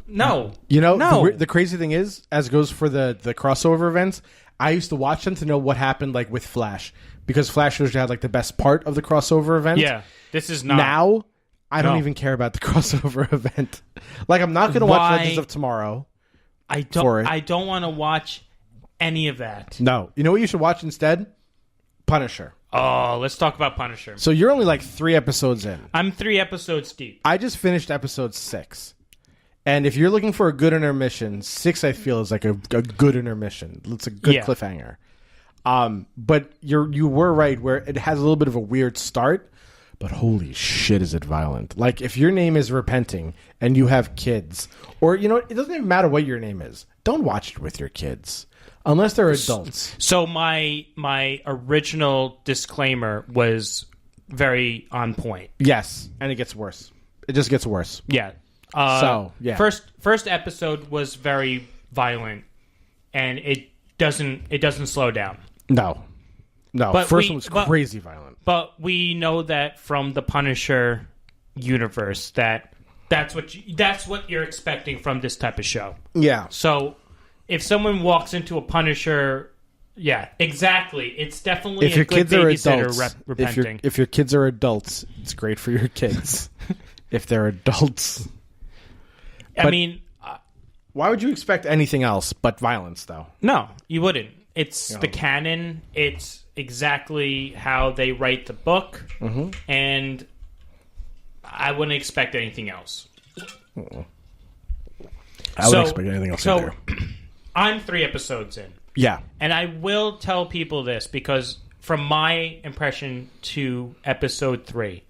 [SPEAKER 1] No.
[SPEAKER 2] You know, the crazy thing is, as goes for the crossover events, I used to watch them to know what happened like with Flash. Because Flash usually had like the best part of the crossover event.
[SPEAKER 1] Yeah, this is not.
[SPEAKER 2] Now, I don't even care about the crossover event. Like, I'm not going to watch Legends of Tomorrow.
[SPEAKER 1] I don't want to watch any of that.
[SPEAKER 2] No. You know what you should watch instead? Punisher.
[SPEAKER 1] Oh, let's talk about Punisher.
[SPEAKER 2] So you're only like 3 episodes in.
[SPEAKER 1] I'm 3 episodes deep.
[SPEAKER 2] I just finished episode 6. And if you're looking for a good intermission, 6 I feel is like a good intermission. It's a good cliffhanger. But you were right where it has a little bit of a weird start, but holy shit is it violent. Like if your name is Repenting and you have kids, or you know, it doesn't even matter what your name is. Don't watch it with your kids. Unless they're adults.
[SPEAKER 1] So my original disclaimer was very on point.
[SPEAKER 2] Yes, and it gets worse. It just gets worse.
[SPEAKER 1] Yeah. First episode was very violent, and it doesn't slow down.
[SPEAKER 2] No. But first one was crazy violent.
[SPEAKER 1] But we know that from the Punisher universe that's what you're expecting from this type of show.
[SPEAKER 2] Yeah.
[SPEAKER 1] So if someone walks into a Punisher, yeah, exactly. It's definitely
[SPEAKER 2] if your
[SPEAKER 1] good
[SPEAKER 2] kids are
[SPEAKER 1] babysitter
[SPEAKER 2] adults,
[SPEAKER 1] repenting.
[SPEAKER 2] If your kids are adults, it's great for your kids. If they're adults.
[SPEAKER 1] I mean,
[SPEAKER 2] why would you expect anything else but violence, though?
[SPEAKER 1] No, you wouldn't. It's the canon. It's exactly how they write the book, and I wouldn't expect anything else.
[SPEAKER 2] I wouldn't expect anything else either.
[SPEAKER 1] I'm 3 episodes in.
[SPEAKER 2] Yeah.
[SPEAKER 1] And I will tell people this because from my impression to episode 3,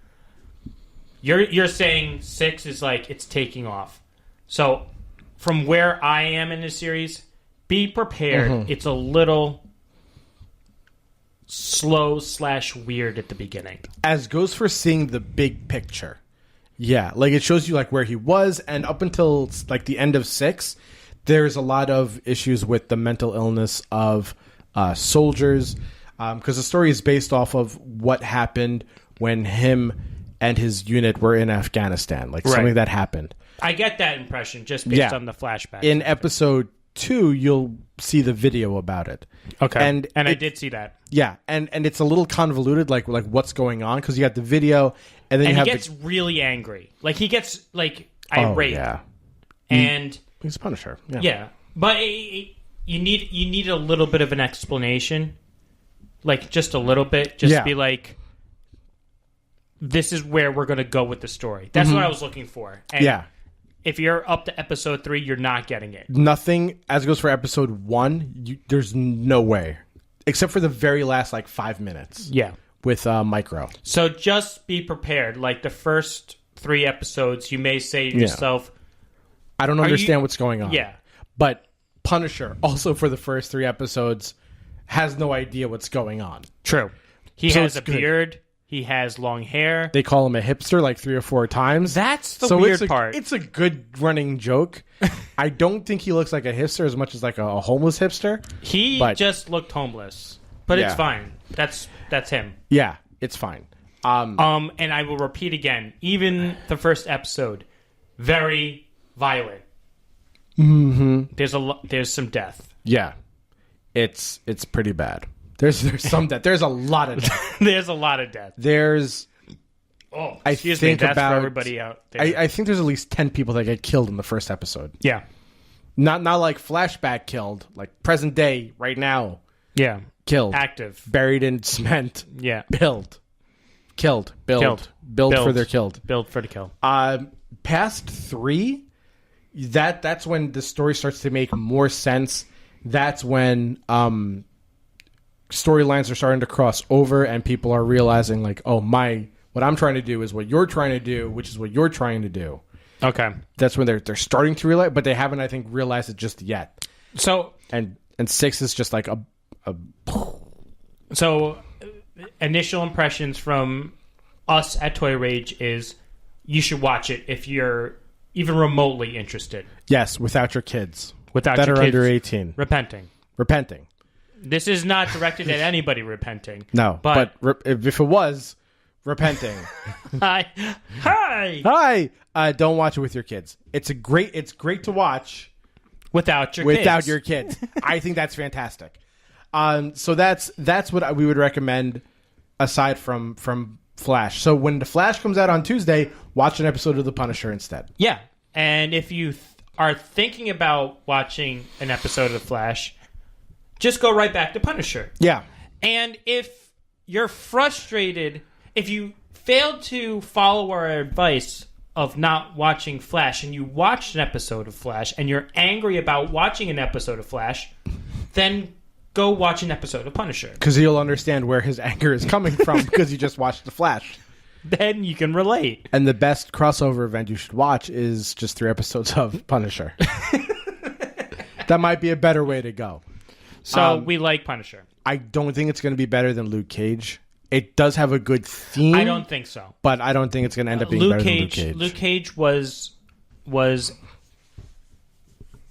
[SPEAKER 1] you're saying 6 is like it's taking off. So from where I am in this series, be prepared. It's a little slow/weird at the beginning.
[SPEAKER 2] As goes for seeing the big picture. Yeah, like it shows you like where he was, and up until like the end of 6, there's a lot of issues with the mental illness of soldiers, because the story is based off of what happened when him and his unit were in Afghanistan, like something that happened.
[SPEAKER 1] I get that impression just based on the flashback.
[SPEAKER 2] In episode 2, you'll see the video about it.
[SPEAKER 1] Okay, and I did see that.
[SPEAKER 2] Yeah, and it's a little convoluted, like what's going on, because you got the video, and then
[SPEAKER 1] he gets really angry. Like he gets like irate.
[SPEAKER 2] Oh, yeah.
[SPEAKER 1] And
[SPEAKER 2] he's a Punisher.
[SPEAKER 1] Yeah, but you need a little bit of an explanation, like just a little bit, just to be like, this is where we're going to go with the story. That's what I was looking for. And if you're up to episode 3, you're not getting it.
[SPEAKER 2] Nothing as goes for episode 1. There's no way, except for the very last like 5 minutes.
[SPEAKER 1] Yeah,
[SPEAKER 2] with Micro.
[SPEAKER 1] So just be prepared. Like the first 3 episodes, you may say to yourself,
[SPEAKER 2] I don't understand what's going on.
[SPEAKER 1] Yeah.
[SPEAKER 2] But Punisher, also for the first 3 episodes, has no idea what's going on.
[SPEAKER 1] True. He
[SPEAKER 2] So
[SPEAKER 1] has
[SPEAKER 2] it's
[SPEAKER 1] a
[SPEAKER 2] good.
[SPEAKER 1] beard. He has long hair.
[SPEAKER 2] They call him a hipster like 3 or 4 times.
[SPEAKER 1] That's the weird
[SPEAKER 2] it's
[SPEAKER 1] part.
[SPEAKER 2] It's a good running joke. I don't think he looks like a hipster as much as like a homeless hipster.
[SPEAKER 1] He just looked homeless, but it's
[SPEAKER 2] Yeah.
[SPEAKER 1] fine. That's him.
[SPEAKER 2] Yeah, it's fine.
[SPEAKER 1] And I will repeat again. Even the first episode, very violent. Mm-hmm. There's some death.
[SPEAKER 2] Yeah, it's pretty bad. There's some death. There's a lot of death.
[SPEAKER 1] There's a lot of death.
[SPEAKER 2] There's
[SPEAKER 1] Excuse me. That's for everybody out there.
[SPEAKER 2] I think there's at least 10 people that get killed in the first episode.
[SPEAKER 1] Yeah.
[SPEAKER 2] Not like flashback killed, like present day, right now.
[SPEAKER 1] Yeah.
[SPEAKER 2] Killed.
[SPEAKER 1] Active.
[SPEAKER 2] Buried in cement.
[SPEAKER 1] Yeah.
[SPEAKER 2] Killed. Build for their killed.
[SPEAKER 1] Build for the kill.
[SPEAKER 2] Past 3, that's when the story starts to make more sense. That's when storylines are starting to cross over and people are realizing like, oh, what I'm trying to do is what you're trying to do, which is what you're trying to do.
[SPEAKER 1] Okay.
[SPEAKER 2] That's when they're starting to realize, but they haven't, I think, realized it just yet.
[SPEAKER 1] So
[SPEAKER 2] And 6 is just like a
[SPEAKER 1] initial impressions from us at Toy Rage is you should watch it if you're even remotely interested.
[SPEAKER 2] yes, without your kids.
[SPEAKER 1] Without
[SPEAKER 2] that
[SPEAKER 1] your
[SPEAKER 2] are
[SPEAKER 1] kids
[SPEAKER 2] under 18.
[SPEAKER 1] repenting. This is not directed at anybody repenting.
[SPEAKER 2] No, but if it was, repenting.
[SPEAKER 1] Hi.
[SPEAKER 2] Hi. Don't watch it with your kids. It's great to watch
[SPEAKER 1] Without your
[SPEAKER 2] kids. I think that's fantastic. So that's what we would recommend aside from Flash. So when the Flash comes out on Tuesday, watch an episode of The Punisher instead.
[SPEAKER 1] Yeah. And if you are thinking about watching an episode of The Flash, just go right back to Punisher.
[SPEAKER 2] Yeah.
[SPEAKER 1] And if you're frustrated, if you failed to follow our advice of not watching Flash and you watched an episode of Flash and you're angry about watching an episode of Flash, then go watch an episode of Punisher.
[SPEAKER 2] Because you'll understand where his anger is coming from because you just watched The Flash.
[SPEAKER 1] Then you can relate.
[SPEAKER 2] And the best crossover event you should watch is just 3 episodes of Punisher. That might be a better way to go.
[SPEAKER 1] So we like Punisher.
[SPEAKER 2] I don't think it's going to be better than Luke Cage. It does have a good theme.
[SPEAKER 1] I don't think so.
[SPEAKER 2] But I don't think it's going to end up being better than Luke Cage.
[SPEAKER 1] Luke Cage was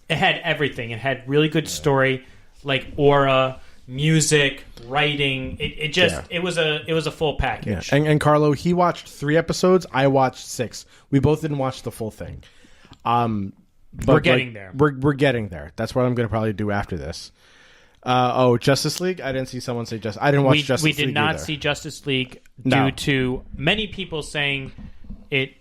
[SPEAKER 1] it had everything. It had really good story, like aura, music, writing. It was a full package.
[SPEAKER 2] Yeah. And Carlo, he watched 3 episodes. I watched 6. We both didn't watch the full thing. But
[SPEAKER 1] we're getting there.
[SPEAKER 2] We're getting there. That's what I'm going to probably do after this. Justice League? I didn't see someone say Justice. I didn't watch Justice League.
[SPEAKER 1] We did not
[SPEAKER 2] either.
[SPEAKER 1] see Justice League due to many people saying it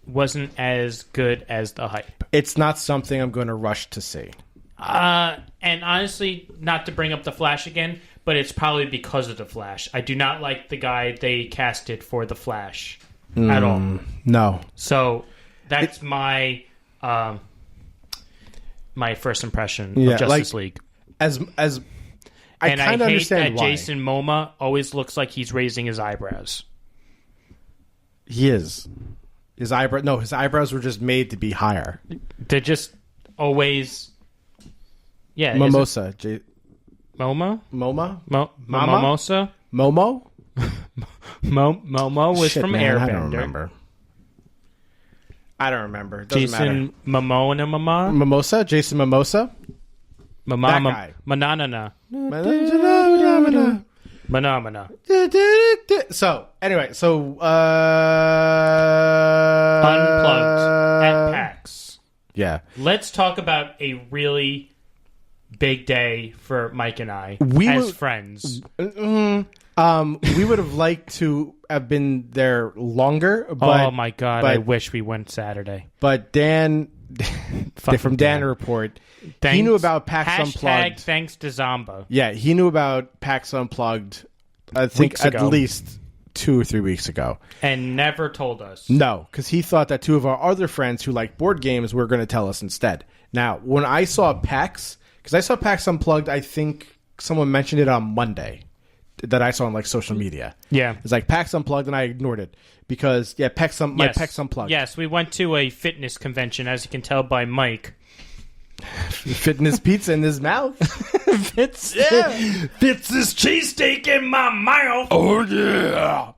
[SPEAKER 1] wasn't as good as the hype.
[SPEAKER 2] It's not something I'm going to rush to see.
[SPEAKER 1] And honestly, not to bring up the Flash again, but it's probably because of the Flash. I do not like the guy they casted for the Flash at all.
[SPEAKER 2] No.
[SPEAKER 1] So that's my first impression of Justice League.
[SPEAKER 2] As I kind of understand
[SPEAKER 1] that
[SPEAKER 2] why.
[SPEAKER 1] Jason Momoa always looks like he's raising his eyebrows.
[SPEAKER 2] He is. His eyebrows were just made to be higher.
[SPEAKER 1] They're just always... Yeah.
[SPEAKER 2] Mimosa.
[SPEAKER 1] Momo?
[SPEAKER 2] Moma?
[SPEAKER 1] Mimosa?
[SPEAKER 2] Momo?
[SPEAKER 1] Momo was from
[SPEAKER 2] man,
[SPEAKER 1] Airbender.
[SPEAKER 2] I don't remember. It doesn't
[SPEAKER 1] Jason Momoa and Mama?
[SPEAKER 2] Mimosa? Jason Mimosa? That guy.
[SPEAKER 1] Manana.
[SPEAKER 2] So, anyway,
[SPEAKER 1] Unplugged at PAX.
[SPEAKER 2] Yeah.
[SPEAKER 1] Let's talk about a really big day for Mike and I as friends.
[SPEAKER 2] We would have liked to have been there longer. But,
[SPEAKER 1] oh my God, I wish we went Saturday.
[SPEAKER 2] But Dan from Dan Report, he knew about PAX Unplugged.
[SPEAKER 1] Thanks to Zomba.
[SPEAKER 2] Yeah, he knew about PAX Unplugged, I think, at least 2 or 3 weeks ago.
[SPEAKER 1] And never told us.
[SPEAKER 2] No, because he thought that 2 of our other friends who like board games were going to tell us instead. Now, when I saw PAX, because I saw PAX Unplugged, I think someone mentioned it on Monday. that I saw on like social media.
[SPEAKER 1] Yeah.
[SPEAKER 2] It's like PAX Unplugged, and I ignored it because PAX Unplugged.
[SPEAKER 1] Yes, we went to a fitness convention, as you can tell by Mike.
[SPEAKER 2] Fitness pizza in his mouth.
[SPEAKER 1] Fits this cheesesteak in my mouth.
[SPEAKER 2] Oh yeah.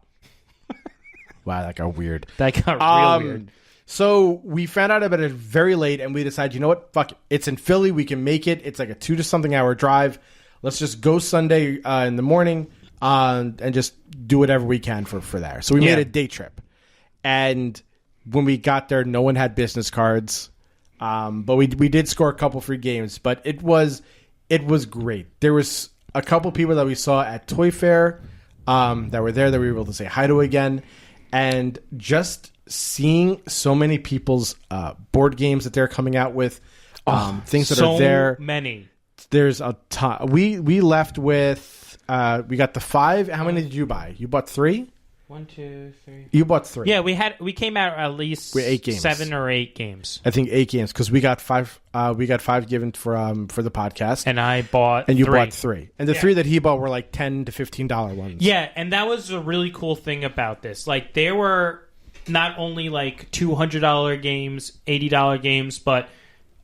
[SPEAKER 2] Wow, that got weird.
[SPEAKER 1] That got real weird.
[SPEAKER 2] So we found out about it very late, and we decided, you know what? Fuck it. It's in Philly. We can make it. It's like a 2-something hour drive. Let's just go Sunday in the morning and just do whatever we can for there. So we made a day trip. And when we got there, no one had business cards. But we did score a couple free games. But it was great. There was a couple people that we saw at Toy Fair that were there that we were able to say hi to again. And just seeing so many people's board games that they're coming out with, things that are there.
[SPEAKER 1] So many.
[SPEAKER 2] There's a ton. We left with we got the 5. How many did you buy? You bought 3?
[SPEAKER 1] 1, 2, 3.
[SPEAKER 2] You bought 3.
[SPEAKER 1] Yeah, we came out at least
[SPEAKER 2] 8 games.
[SPEAKER 1] 7 or 8 games.
[SPEAKER 2] I think 8 games because we got 5. We got 5 given for the podcast,
[SPEAKER 1] and I bought.
[SPEAKER 2] And you
[SPEAKER 1] 3.
[SPEAKER 2] bought 3, and the 3 that he bought were like $10 to $15 ones.
[SPEAKER 1] Yeah, and that was a really cool thing about this. Like there were not only like $200 games, $80 games, but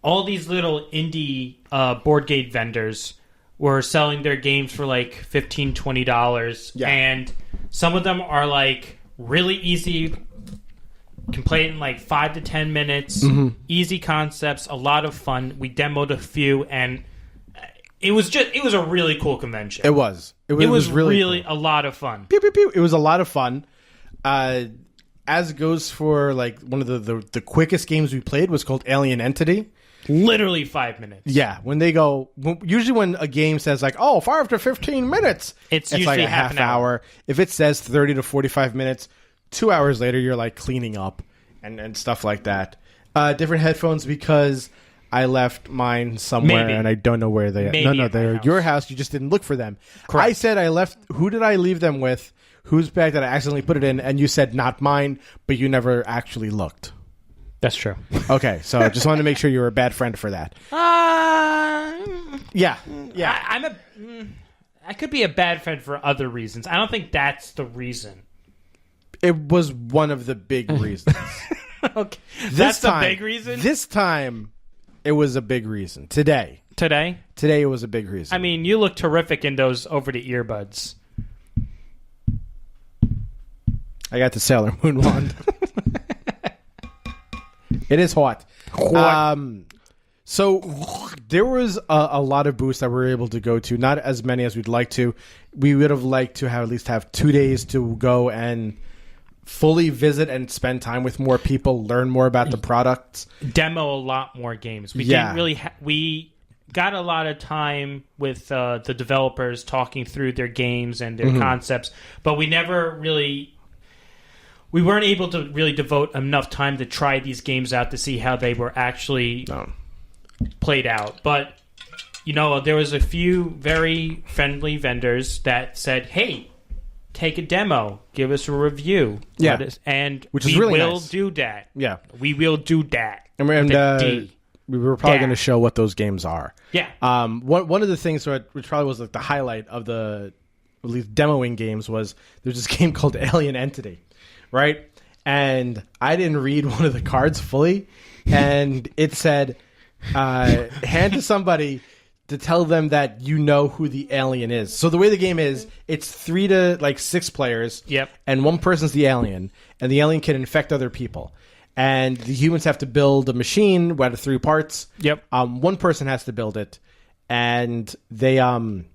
[SPEAKER 1] all these little indie board game vendors were selling their games for like $15, $20.
[SPEAKER 2] Yeah.
[SPEAKER 1] And some of them are like really easy, can play it in like 5 to 10 minutes, easy concepts, a lot of fun. We demoed a few, and it was a really cool convention.
[SPEAKER 2] It was. It was really
[SPEAKER 1] cool. A lot of fun.
[SPEAKER 2] Pew, pew, pew. It was a lot of fun. As goes for like one of the quickest games we played was called Alien Entity.
[SPEAKER 1] Literally 5 minutes.
[SPEAKER 2] Yeah, usually when a game says like, 5 to 15 minutes,
[SPEAKER 1] it's usually
[SPEAKER 2] like a half
[SPEAKER 1] an hour.
[SPEAKER 2] If it says 30 to 45 minutes, 2 hours later you're like cleaning up and stuff like that. Different headphones because I left mine somewhere and I don't know where they are. No, they're at your house. You just didn't look for them.
[SPEAKER 1] Correct.
[SPEAKER 2] I said I left. Who did I leave them with? Whose bag did I accidentally put it in? And you said not mine, but you never actually looked.
[SPEAKER 1] That's true.
[SPEAKER 2] Okay, so I just wanted to make sure you were a bad friend for that. Yeah.
[SPEAKER 1] I could be a bad friend for other reasons. I don't think that's the reason.
[SPEAKER 2] It was one of the big reasons.
[SPEAKER 1] Okay, that's the big reason.
[SPEAKER 2] This time, it was a big reason. Today, it was a big reason.
[SPEAKER 1] I mean, you look terrific in those over the earbuds.
[SPEAKER 2] I got the Sailor Moon wand. It is hot. So there was a lot of booths that we were able to go to. Not as many as we'd like to. We would have liked to have at least have 2 days to go and fully visit and spend time with more people, learn more about the products,
[SPEAKER 1] demo a lot more games. We didn't really. We got a lot of time with the developers talking through their games and their concepts, but we never really. We weren't able to really devote enough time to try these games out to see how they were actually played out. But, there was a few very friendly vendors that said, hey, take a demo, give us a review.
[SPEAKER 2] Yeah.
[SPEAKER 1] Which is really nice. Do that.
[SPEAKER 2] Yeah.
[SPEAKER 1] We will do that.
[SPEAKER 2] And we were probably going to show what those games are.
[SPEAKER 1] Yeah.
[SPEAKER 2] One of the things which probably was like the highlight of the at least demoing games was there's this game called Alien Entity. Right? And I didn't read one of the cards fully, and it said, hand to somebody to tell them that you know who the alien is. So the way the game is, it's 3 to 6 players, and one person's the alien, and the alien can infect other people. And the humans have to build a machine out of 3 parts.
[SPEAKER 1] Yep.
[SPEAKER 2] One person has to build it, and they and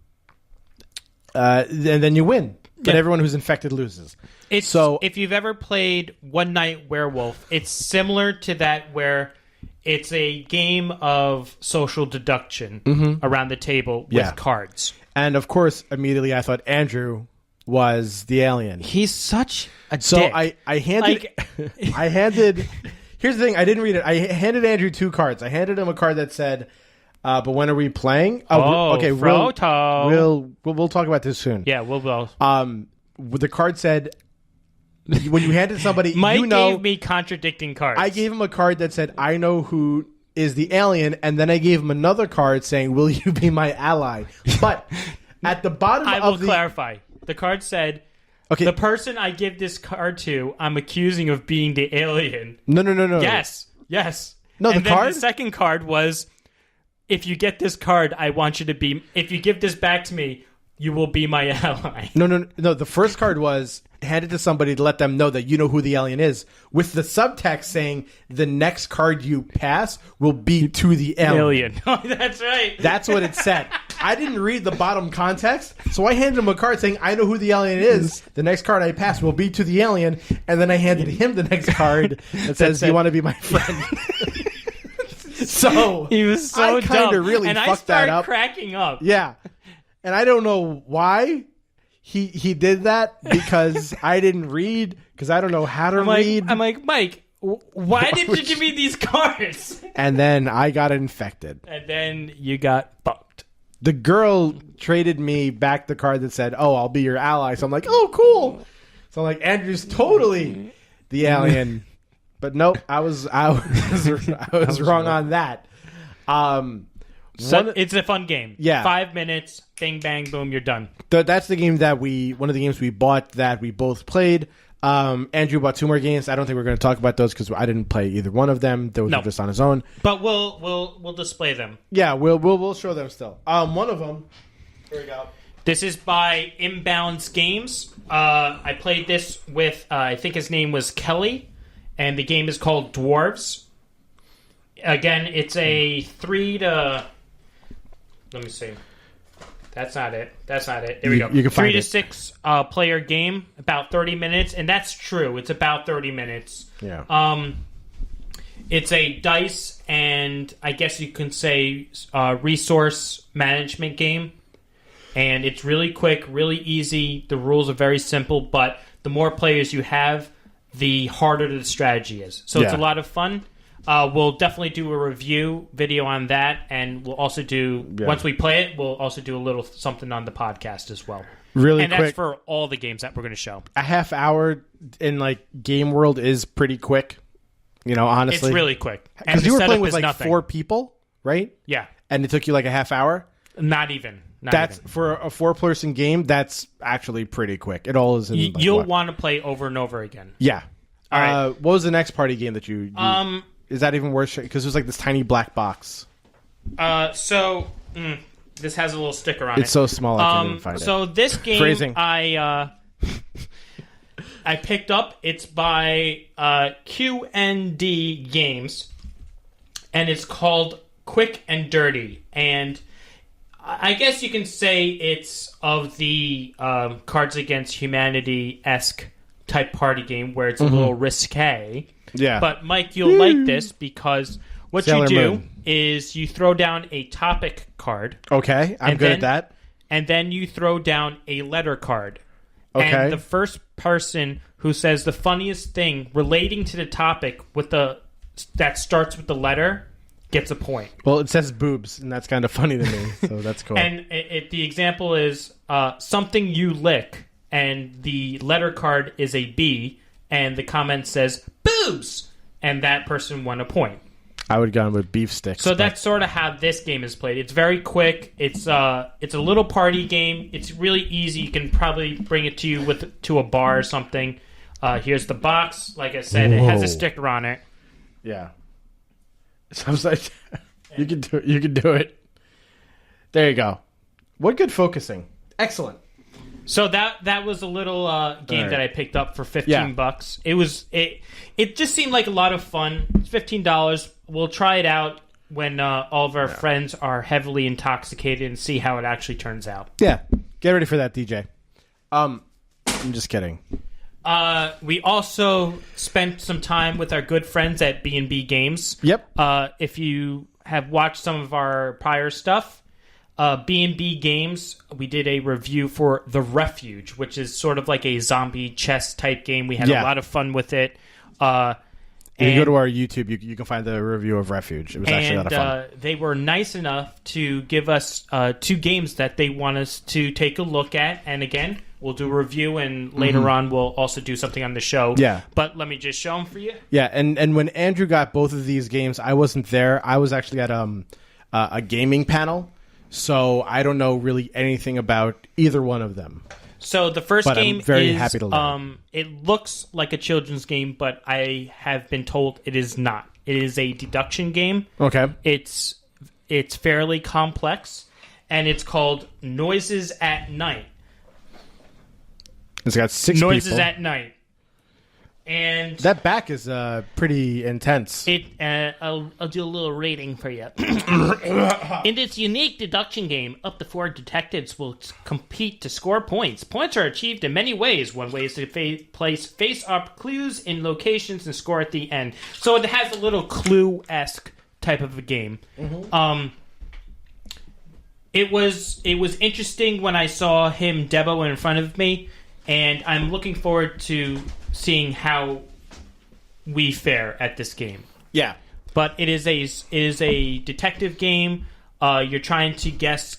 [SPEAKER 2] then you win. But everyone who's infected loses.
[SPEAKER 1] If you've ever played One Night Werewolf, it's similar to that where it's a game of social deduction around the table with cards.
[SPEAKER 2] And of course, immediately I thought Andrew was the alien.
[SPEAKER 1] He's such a dick.
[SPEAKER 2] So I handed here's the thing, I didn't read it. I handed Andrew 2 cards. I handed him a card that said, but when are we playing? Okay. We'll talk about this soon.
[SPEAKER 1] Yeah, we'll.
[SPEAKER 2] The card said, when you hand it to somebody,
[SPEAKER 1] Mike gave me contradicting cards.
[SPEAKER 2] I gave him a card that said, I know who is the alien, and then I gave him another card saying, will you be my ally? But at the bottom
[SPEAKER 1] I will clarify. said,
[SPEAKER 2] Okay.
[SPEAKER 1] the person I give this card to, I'm accusing of being the alien.
[SPEAKER 2] No.
[SPEAKER 1] Yes.
[SPEAKER 2] No,
[SPEAKER 1] and
[SPEAKER 2] the
[SPEAKER 1] then
[SPEAKER 2] card?
[SPEAKER 1] the second card was, if you get this card, I want you to be... If you give this back to me, you will be my ally.
[SPEAKER 2] No. The first card was hand it to somebody to let them know that you know who the alien is, with the subtext saying the next card you pass will be to the alien.
[SPEAKER 1] Oh, that's right.
[SPEAKER 2] That's what it said. I didn't read the bottom context, so I handed him a card saying I know who the alien is. The next card I pass will be to the alien, and then I handed him the next card that says, "You want to be my friend?" So
[SPEAKER 1] he was so
[SPEAKER 2] I kind
[SPEAKER 1] dumb.
[SPEAKER 2] of really
[SPEAKER 1] and
[SPEAKER 2] fucked that up.
[SPEAKER 1] cracking up.
[SPEAKER 2] Yeah, and I don't know why he did that, because I didn't read, because I don't know how to read.
[SPEAKER 1] I'm like, Mike, why did you give me these cards?
[SPEAKER 2] And then I got infected.
[SPEAKER 1] And then you got fucked.
[SPEAKER 2] The girl traded me back the card that said, "Oh, I'll be your ally." So I'm like, "Oh, cool." So I'm like, Andrew's totally the alien. But nope, I was wrong on that.
[SPEAKER 1] So it's a fun game.
[SPEAKER 2] Yeah.
[SPEAKER 1] 5 minutes, bing, bang, boom, you're done.
[SPEAKER 2] That's the game that one of the games we bought that we both played. Andrew bought 2 more games. I don't think we're going to talk about those because I didn't play either one of them. Those were just on his own.
[SPEAKER 1] But we'll display them.
[SPEAKER 2] Yeah, we'll show them still. One of them. Here we go.
[SPEAKER 1] This is by Inbounds Games. I played this with I think his name was Kelly, and the game is called Dwarves. Again, it's a 3 to... Let me see. That's not it. There we go.
[SPEAKER 2] You can find
[SPEAKER 1] 3 to 6 player game, about 30 minutes, and that's true. It's about 30 minutes.
[SPEAKER 2] Yeah.
[SPEAKER 1] It's a dice and I guess you can say resource management game, and it's really quick, really easy. The rules are very simple, but the more players you have, the harder the strategy is. So it's a lot of fun. We'll definitely do a review video on that, and we'll also do, once we play it, we'll also do a little something on the podcast as well.
[SPEAKER 2] Really
[SPEAKER 1] and
[SPEAKER 2] quick.
[SPEAKER 1] that's for all the games that we're going to show.
[SPEAKER 2] A half hour in like Game World is pretty quick, honestly.
[SPEAKER 1] It's really quick.
[SPEAKER 2] Because you were playing with like nothing. 4 people, right?
[SPEAKER 1] Yeah.
[SPEAKER 2] And it took you like a half hour?
[SPEAKER 1] Not even.
[SPEAKER 2] For a 4-person game, that's actually pretty quick. It all is in
[SPEAKER 1] you'll want to play over and over again.
[SPEAKER 2] Yeah.
[SPEAKER 1] All right.
[SPEAKER 2] What was the next party game that you is that even worse? Because it was like this tiny black box.
[SPEAKER 1] This has a little sticker on it.
[SPEAKER 2] It's so small I can't even find it.
[SPEAKER 1] So this game,
[SPEAKER 2] Phrasing.
[SPEAKER 1] I picked up. It's by QND Games, and it's called Quick and Dirty. And I guess you can say it's of the Cards Against Humanity-esque type party game where it's a little risque.
[SPEAKER 2] Yeah.
[SPEAKER 1] But Mike, you'll like this because what
[SPEAKER 2] Sailor
[SPEAKER 1] you do
[SPEAKER 2] Moon.
[SPEAKER 1] is you throw down a topic card.
[SPEAKER 2] Okay, I'm good at that.
[SPEAKER 1] And then you throw down a letter card.
[SPEAKER 2] Okay.
[SPEAKER 1] And the first person who says the funniest thing relating to the topic that starts with the letter gets a point.
[SPEAKER 2] Well, it says boobs, and that's kind of funny to me, so that's cool.
[SPEAKER 1] And the example is something you lick, and the letter card is a B, and the comment says boobs, and that person won a point.
[SPEAKER 2] I would have gone with beef sticks.
[SPEAKER 1] So that's sort of how this game is played. It's very quick. It's a little party game. It's really easy. You can probably bring it to a bar or something. Here's the box. Like I said, It has a sticker on it.
[SPEAKER 2] Yeah. Sounds like you can do it. You can do it. There you go. What good focusing. Excellent.
[SPEAKER 1] So that was a little game that I picked up for $15. It just seemed like a lot of fun. It's $15. We'll try it out when all of our friends are heavily intoxicated and see how it actually turns out.
[SPEAKER 2] Yeah. Get ready for that, DJ. I'm just kidding.
[SPEAKER 1] We also spent some time with our good friends at B&B Games.
[SPEAKER 2] Yep.
[SPEAKER 1] If you have watched some of our prior stuff, B&B Games, we did a review for The Refuge, which is sort of like a zombie chess type game. We had a lot of fun with it.
[SPEAKER 2] If you go to our YouTube, you can find the review of Refuge. It was actually a lot of fun.
[SPEAKER 1] They were nice enough to give us 2 games that they want us to take a look at. And again, we'll do a review, and later on we'll also do something on the show.
[SPEAKER 2] Yeah.
[SPEAKER 1] But let me just show them for you.
[SPEAKER 2] Yeah, and when Andrew got both of these games, I wasn't there. I was actually at a gaming panel, so I don't know really anything about either one of them.
[SPEAKER 1] So the first
[SPEAKER 2] But I'm
[SPEAKER 1] game
[SPEAKER 2] very
[SPEAKER 1] is
[SPEAKER 2] happy to learn.
[SPEAKER 1] It looks like a children's game, but I have been told it is not. It is a deduction game.
[SPEAKER 2] Okay.
[SPEAKER 1] It's fairly complex, and it's called Noises at Night.
[SPEAKER 2] It's got 6
[SPEAKER 1] Noises
[SPEAKER 2] people.
[SPEAKER 1] at Night. And
[SPEAKER 2] That back is pretty intense.
[SPEAKER 1] I'll do a little rating for you. In this unique deduction game, up to 4 detectives will compete to score points. Points are achieved in many ways. One way is to place face-up clues in locations and score at the end. So it has a little Clue-esque type of a game. Mm-hmm. It was interesting when I saw him demo in front of me, and I'm looking forward to seeing how we fare at this game.
[SPEAKER 2] Yeah.
[SPEAKER 1] But it is a detective game. You're trying to guess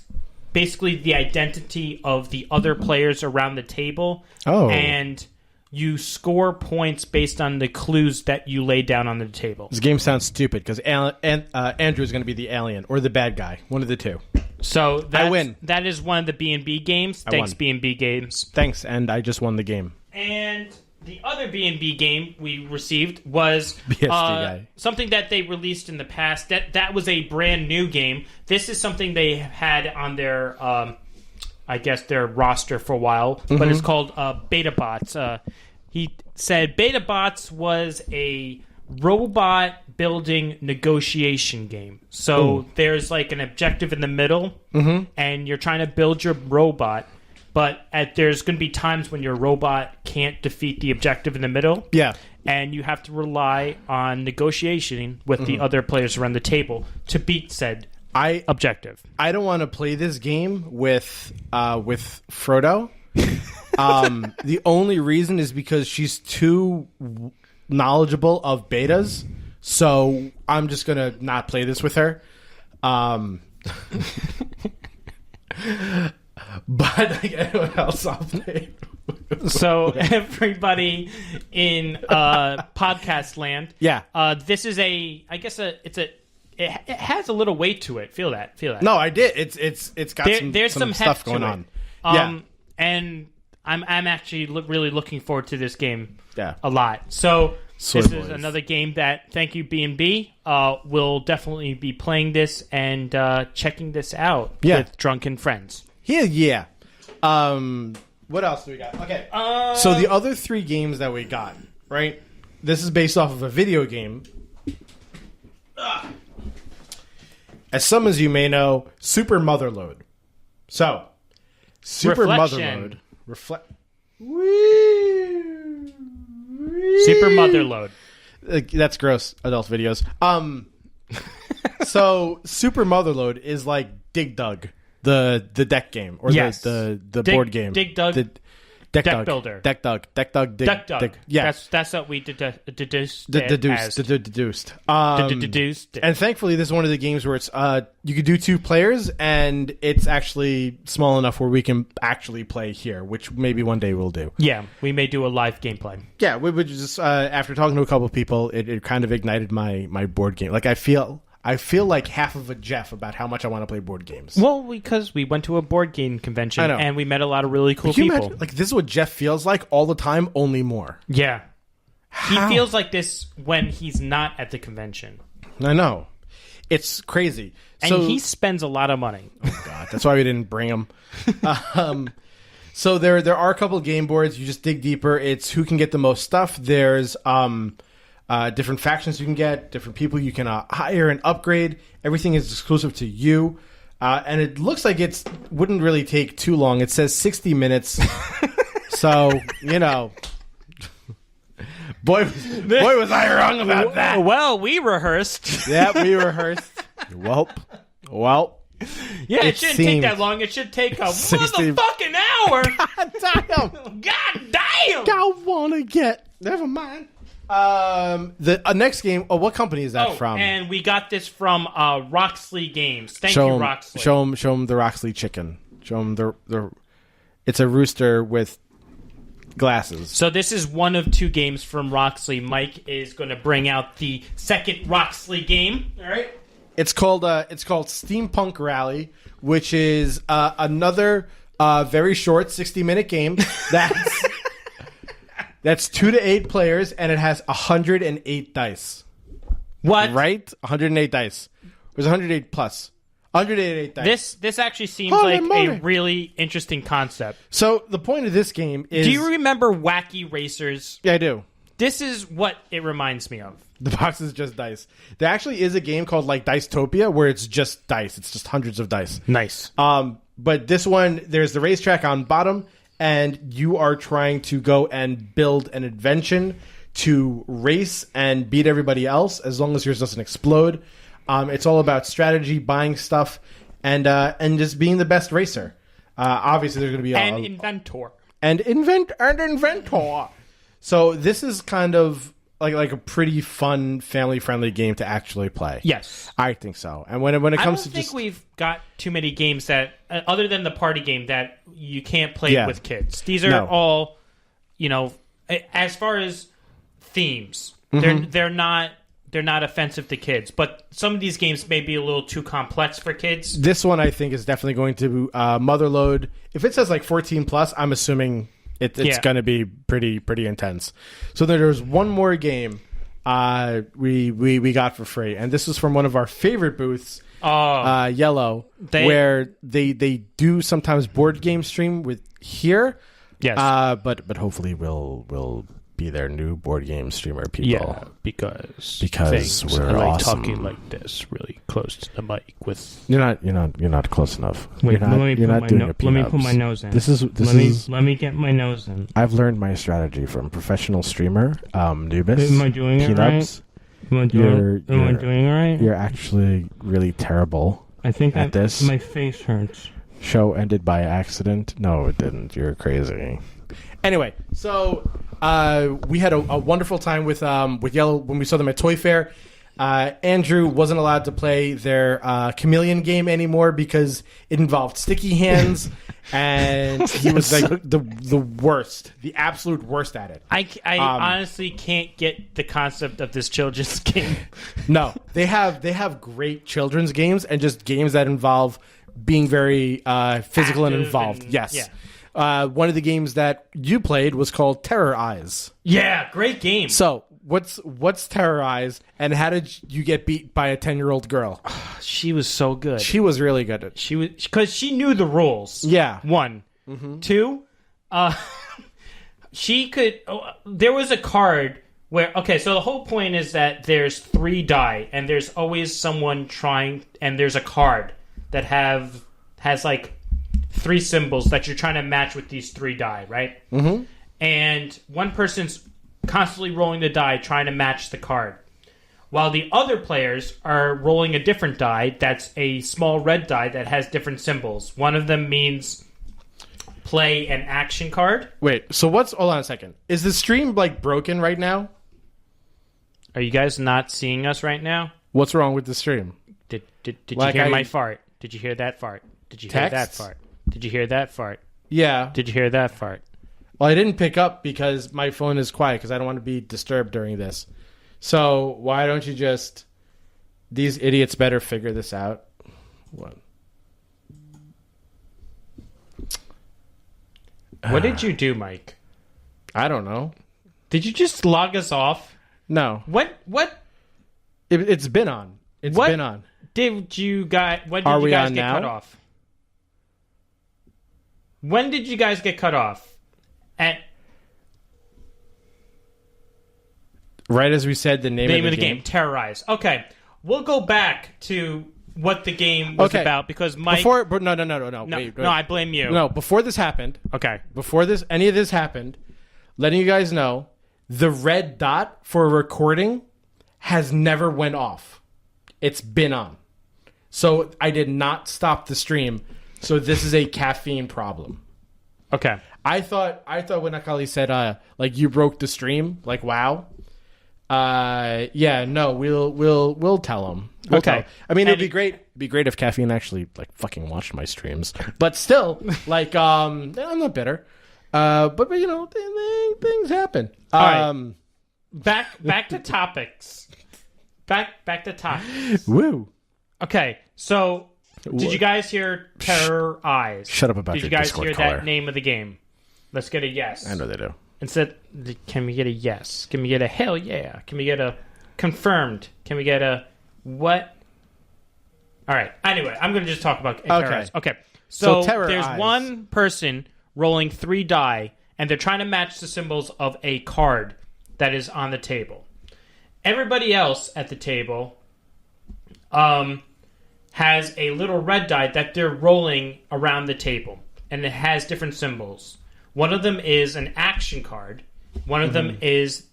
[SPEAKER 1] basically the identity of the other players around the table.
[SPEAKER 2] Oh.
[SPEAKER 1] And you score points based on the clues that you lay down on the table.
[SPEAKER 2] This game sounds stupid because Andrew is going to be the alien or the bad guy. One of the two.
[SPEAKER 1] So
[SPEAKER 2] I win.
[SPEAKER 1] That is one of the B&B games. Thanks, B&B Games.
[SPEAKER 2] Thanks, and I just won the game.
[SPEAKER 1] And the other B&B game we received was
[SPEAKER 2] BSD guy.
[SPEAKER 1] something that they released in the past. That was a brand new game. This is something they had on their, I guess, their roster for a while, but it's called Beta Bots. He said Beta Bots was a robot building negotiation game. So there's like an objective in the middle, and you're trying to build your robot. But there's going to be times when your robot can't defeat the objective in the middle.
[SPEAKER 2] Yeah.
[SPEAKER 1] And you have to rely on negotiating with the other players around the table to beat said objective.
[SPEAKER 2] I don't want to play this game with Frodo. The only reason is because she's too knowledgeable of betas. So I'm just going to not play this with her. But like anyone else, I'll play.
[SPEAKER 1] So everybody in podcast land, this is it has a little weight to it. Feel that.
[SPEAKER 2] No, I did. It's got
[SPEAKER 1] there's
[SPEAKER 2] some
[SPEAKER 1] heft
[SPEAKER 2] stuff going
[SPEAKER 1] to
[SPEAKER 2] on.
[SPEAKER 1] Yeah, and I'm actually really looking forward to this game.
[SPEAKER 2] Yeah,
[SPEAKER 1] a lot. So
[SPEAKER 2] Soy
[SPEAKER 1] this
[SPEAKER 2] boys.
[SPEAKER 1] is another game that thank you B&B. We'll definitely be playing this and checking this out with drunken friends.
[SPEAKER 2] Yeah. What else do we got? Okay. So the other 3 games that we got, right? This is based off of a video game. As some as you may know, Super Motherload. So, Super
[SPEAKER 1] Reflection.
[SPEAKER 2] Motherload.
[SPEAKER 1] Super Motherload.
[SPEAKER 2] That's gross. Adult videos. So, Super Motherload is like Dig Dug. The deck game or the board game.
[SPEAKER 1] Dig Dug. Deck Builder.
[SPEAKER 2] Deck Dug. Yeah,
[SPEAKER 1] that's what we deduced.
[SPEAKER 2] Deduced. And thankfully, this is one of the games where it's you could do 2 players, and it's actually small enough where we can actually play here, which maybe one day we'll do.
[SPEAKER 1] Yeah, we may do a live gameplay.
[SPEAKER 2] Yeah, we would just after talking to a couple of people, it kind of ignited my board game. Like I feel like half of a Jeff about how much I want to play board games.
[SPEAKER 1] Well, because we went to a board game convention
[SPEAKER 2] I know.
[SPEAKER 1] and we met a lot of really cool
[SPEAKER 2] Can you
[SPEAKER 1] people.
[SPEAKER 2] imagine, like this is what Jeff feels like all the time, only more.
[SPEAKER 1] Yeah.
[SPEAKER 2] How?
[SPEAKER 1] He feels like this when he's not at the convention.
[SPEAKER 2] I know. It's crazy.
[SPEAKER 1] And he spends a lot of money.
[SPEAKER 2] Oh God, that's why we didn't bring him. So there are a couple of game boards. You just dig deeper. It's who can get the most stuff. There's different factions you can get, different people you can hire and upgrade. Everything is exclusive to you. And it looks like it wouldn't really take too long. It says 60 minutes. So, boy was I wrong about that.
[SPEAKER 1] Well, we rehearsrsed.
[SPEAKER 2] Yeah, we rehearsed. Well.
[SPEAKER 1] Yeah, it shouldn't take that long. It should take a motherfucking hour.
[SPEAKER 2] God damn.
[SPEAKER 1] God damn.
[SPEAKER 2] I want to get. Never mind. The next game. Oh, what company is that from?
[SPEAKER 1] And we got this from Roxely Games. Thank
[SPEAKER 2] show
[SPEAKER 1] you,
[SPEAKER 2] him,
[SPEAKER 1] Roxely.
[SPEAKER 2] Show them the Roxely chicken. Show them the. It's a rooster with glasses.
[SPEAKER 1] So this is one of 2 games from Roxely. Mike is going to bring out the second Roxely game. All right.
[SPEAKER 2] It's called Steampunk Rally, which is another Very short, 60-minute game. That's 2 to 8 players, and it has 108 dice.
[SPEAKER 1] What?
[SPEAKER 2] Right? 108 dice. It was 108 plus. 188 dice.
[SPEAKER 1] This actually seems like a really interesting concept.
[SPEAKER 2] So the point of this game is...
[SPEAKER 1] Do you remember Wacky Racers?
[SPEAKER 2] Yeah, I do.
[SPEAKER 1] This is what it reminds me of.
[SPEAKER 2] The box is just dice. There actually is a game called like Dicetopia where it's just dice. It's just hundreds of dice.
[SPEAKER 1] Nice.
[SPEAKER 2] But this one, there's the racetrack on bottom, and you are trying to go and build an invention to race and beat everybody else as long as yours doesn't explode. It's all about strategy, buying stuff, and just being the best racer. Obviously, there's going to be
[SPEAKER 1] inventor.
[SPEAKER 2] And inventor. So this is kind of like a pretty fun, family-friendly game to actually play.
[SPEAKER 1] Yes,
[SPEAKER 2] I think so. And when it comes to
[SPEAKER 1] I don't think we've got too many games that, other than the party game, that you can't play with kids. These are all, as far as themes, they're not offensive to kids. But some of these games may be a little too complex for kids.
[SPEAKER 2] This one, I think, is definitely going to motherload. If it says like 14 plus, I'm assuming it's going to be pretty intense. So there's one more game we got for free, and this is from one of our favorite booths, Iello, where they do sometimes board game stream with here.
[SPEAKER 1] Yes,
[SPEAKER 2] but hopefully we'll be their new board game streamer people.
[SPEAKER 1] Yeah, because
[SPEAKER 2] we're
[SPEAKER 1] like
[SPEAKER 2] awesome.
[SPEAKER 1] Talking like this, really close to the mic. With
[SPEAKER 2] you're not close enough.
[SPEAKER 1] Wait, let me put my nose in. Let me get my nose in.
[SPEAKER 2] I've learned my strategy from professional streamer Nubis.
[SPEAKER 1] Am I doing it right? Am I doing it right?
[SPEAKER 2] You're actually really terrible.
[SPEAKER 1] I think
[SPEAKER 2] at this.
[SPEAKER 1] My face hurts.
[SPEAKER 2] Show ended by accident. No, it didn't. You're crazy. Anyway, so we had a wonderful time with Iello when we saw them at Toy Fair. Andrew wasn't allowed to play their chameleon game anymore because it involved sticky hands, and he was like the worst, the absolute worst at it.
[SPEAKER 1] I honestly can't get the concept of this children's game.
[SPEAKER 2] No, they have great children's games and just games that involve being very physical and involved. Yes.
[SPEAKER 1] Yeah.
[SPEAKER 2] One of the games that you played was called Terror Eyes.
[SPEAKER 1] Yeah, great game.
[SPEAKER 2] So, what's Terror Eyes, and how did you get beat by a 10-year-old girl?
[SPEAKER 1] She was so good.
[SPEAKER 2] She was really good.
[SPEAKER 1] She was, because she knew the rules.
[SPEAKER 2] Yeah.
[SPEAKER 1] 1. 2, she could. There was a card where. Okay, so the whole point is that there's 3 die, and there's always someone trying, and there's a card that has like 3 symbols that you're trying to match with these 3 die, right?
[SPEAKER 2] Mm-hmm.
[SPEAKER 1] And one person's constantly rolling the die trying to match the card, while the other players are rolling a different die that's a small red die that has different symbols. One of them means play an action card.
[SPEAKER 2] Wait, so hold on a second. Is the stream like broken right now?
[SPEAKER 1] Are you guys not seeing us right now?
[SPEAKER 2] What's wrong with the stream?
[SPEAKER 1] Did you hear my fart? Did you hear that fart? Did you hear that fart? Did you hear that fart?
[SPEAKER 2] Yeah.
[SPEAKER 1] Did you hear that fart?
[SPEAKER 2] Well, I didn't pick up because my phone is quiet because I don't want to be disturbed during this. So why don't you just... These idiots better figure this out. What
[SPEAKER 1] did you do, Mike?
[SPEAKER 2] I don't know.
[SPEAKER 1] Did you just log us off?
[SPEAKER 2] No.
[SPEAKER 1] What?
[SPEAKER 2] It's been on. It's been on.
[SPEAKER 1] Did you guys... When did you guys get cut off? When did you guys get cut off?
[SPEAKER 2] Right as we said, the name of the game.
[SPEAKER 1] Terrorize. Okay, we'll go back to what the game was about because Mike.
[SPEAKER 2] No.
[SPEAKER 1] Wait. No, I blame you.
[SPEAKER 2] No, before this happened.
[SPEAKER 1] Okay.
[SPEAKER 2] Before any of this happened, letting you guys know, the red dot for recording has never went off. It's been on. So I did not stop the stream. So this is a caffeine problem.
[SPEAKER 1] Okay.
[SPEAKER 2] I thought when Akali said like you broke the stream, like wow. Yeah, no, we'll tell him.
[SPEAKER 1] Okay.
[SPEAKER 2] I mean, it'd be great. It'd be great if caffeine actually like fucking watched my streams. But still, like I'm not bitter. But you know, things happen.
[SPEAKER 1] All right. Back to topics. Back to topics.
[SPEAKER 2] Woo.
[SPEAKER 1] Okay, so Did you guys hear Terror Eyes?
[SPEAKER 2] Shut up about
[SPEAKER 1] Did
[SPEAKER 2] your
[SPEAKER 1] you guys
[SPEAKER 2] Discord
[SPEAKER 1] hear
[SPEAKER 2] caller.
[SPEAKER 1] that name of the game? Let's get a yes.
[SPEAKER 2] I know they do.
[SPEAKER 1] Instead, can we get a yes? Can we get a hell yeah? Can we get a confirmed? Can we get a what? All right. Anyway, I'm going to just talk about Terror Eyes. Okay. So
[SPEAKER 2] Terror
[SPEAKER 1] there's
[SPEAKER 2] Eyes.
[SPEAKER 1] one person rolling 3 die, and they're trying to match the symbols of a card that is on the table. Everybody else at the table has a little red die that they're rolling around the table, and it has different symbols. One of them is an action card. One of them is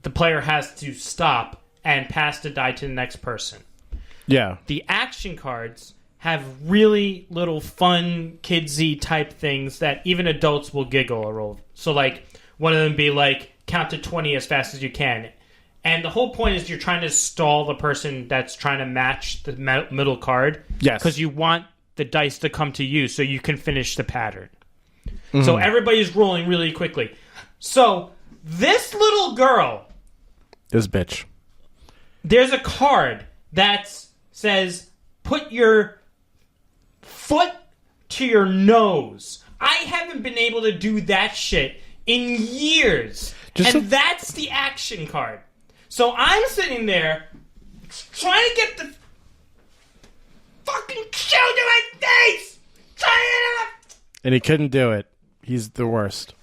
[SPEAKER 1] the player has to stop and pass the die to the next person.
[SPEAKER 2] Yeah.
[SPEAKER 1] The action cards have really little fun, kidsy type things that even adults will giggle or roll. So, like, one of them be like, count to 20 as fast as you can. And the whole point is you're trying to stall the person that's trying to match the middle card.
[SPEAKER 2] Yes.
[SPEAKER 1] Because you want the dice to come to you so you can finish the pattern. So everybody's rolling really quickly. So this little girl...
[SPEAKER 2] This bitch.
[SPEAKER 1] There's a card that says, put your foot to your nose. I haven't been able to do that shit in years. That's the action card. So I'm sitting there trying to get the fucking shield to my face!
[SPEAKER 2] And he couldn't do it. He's the worst.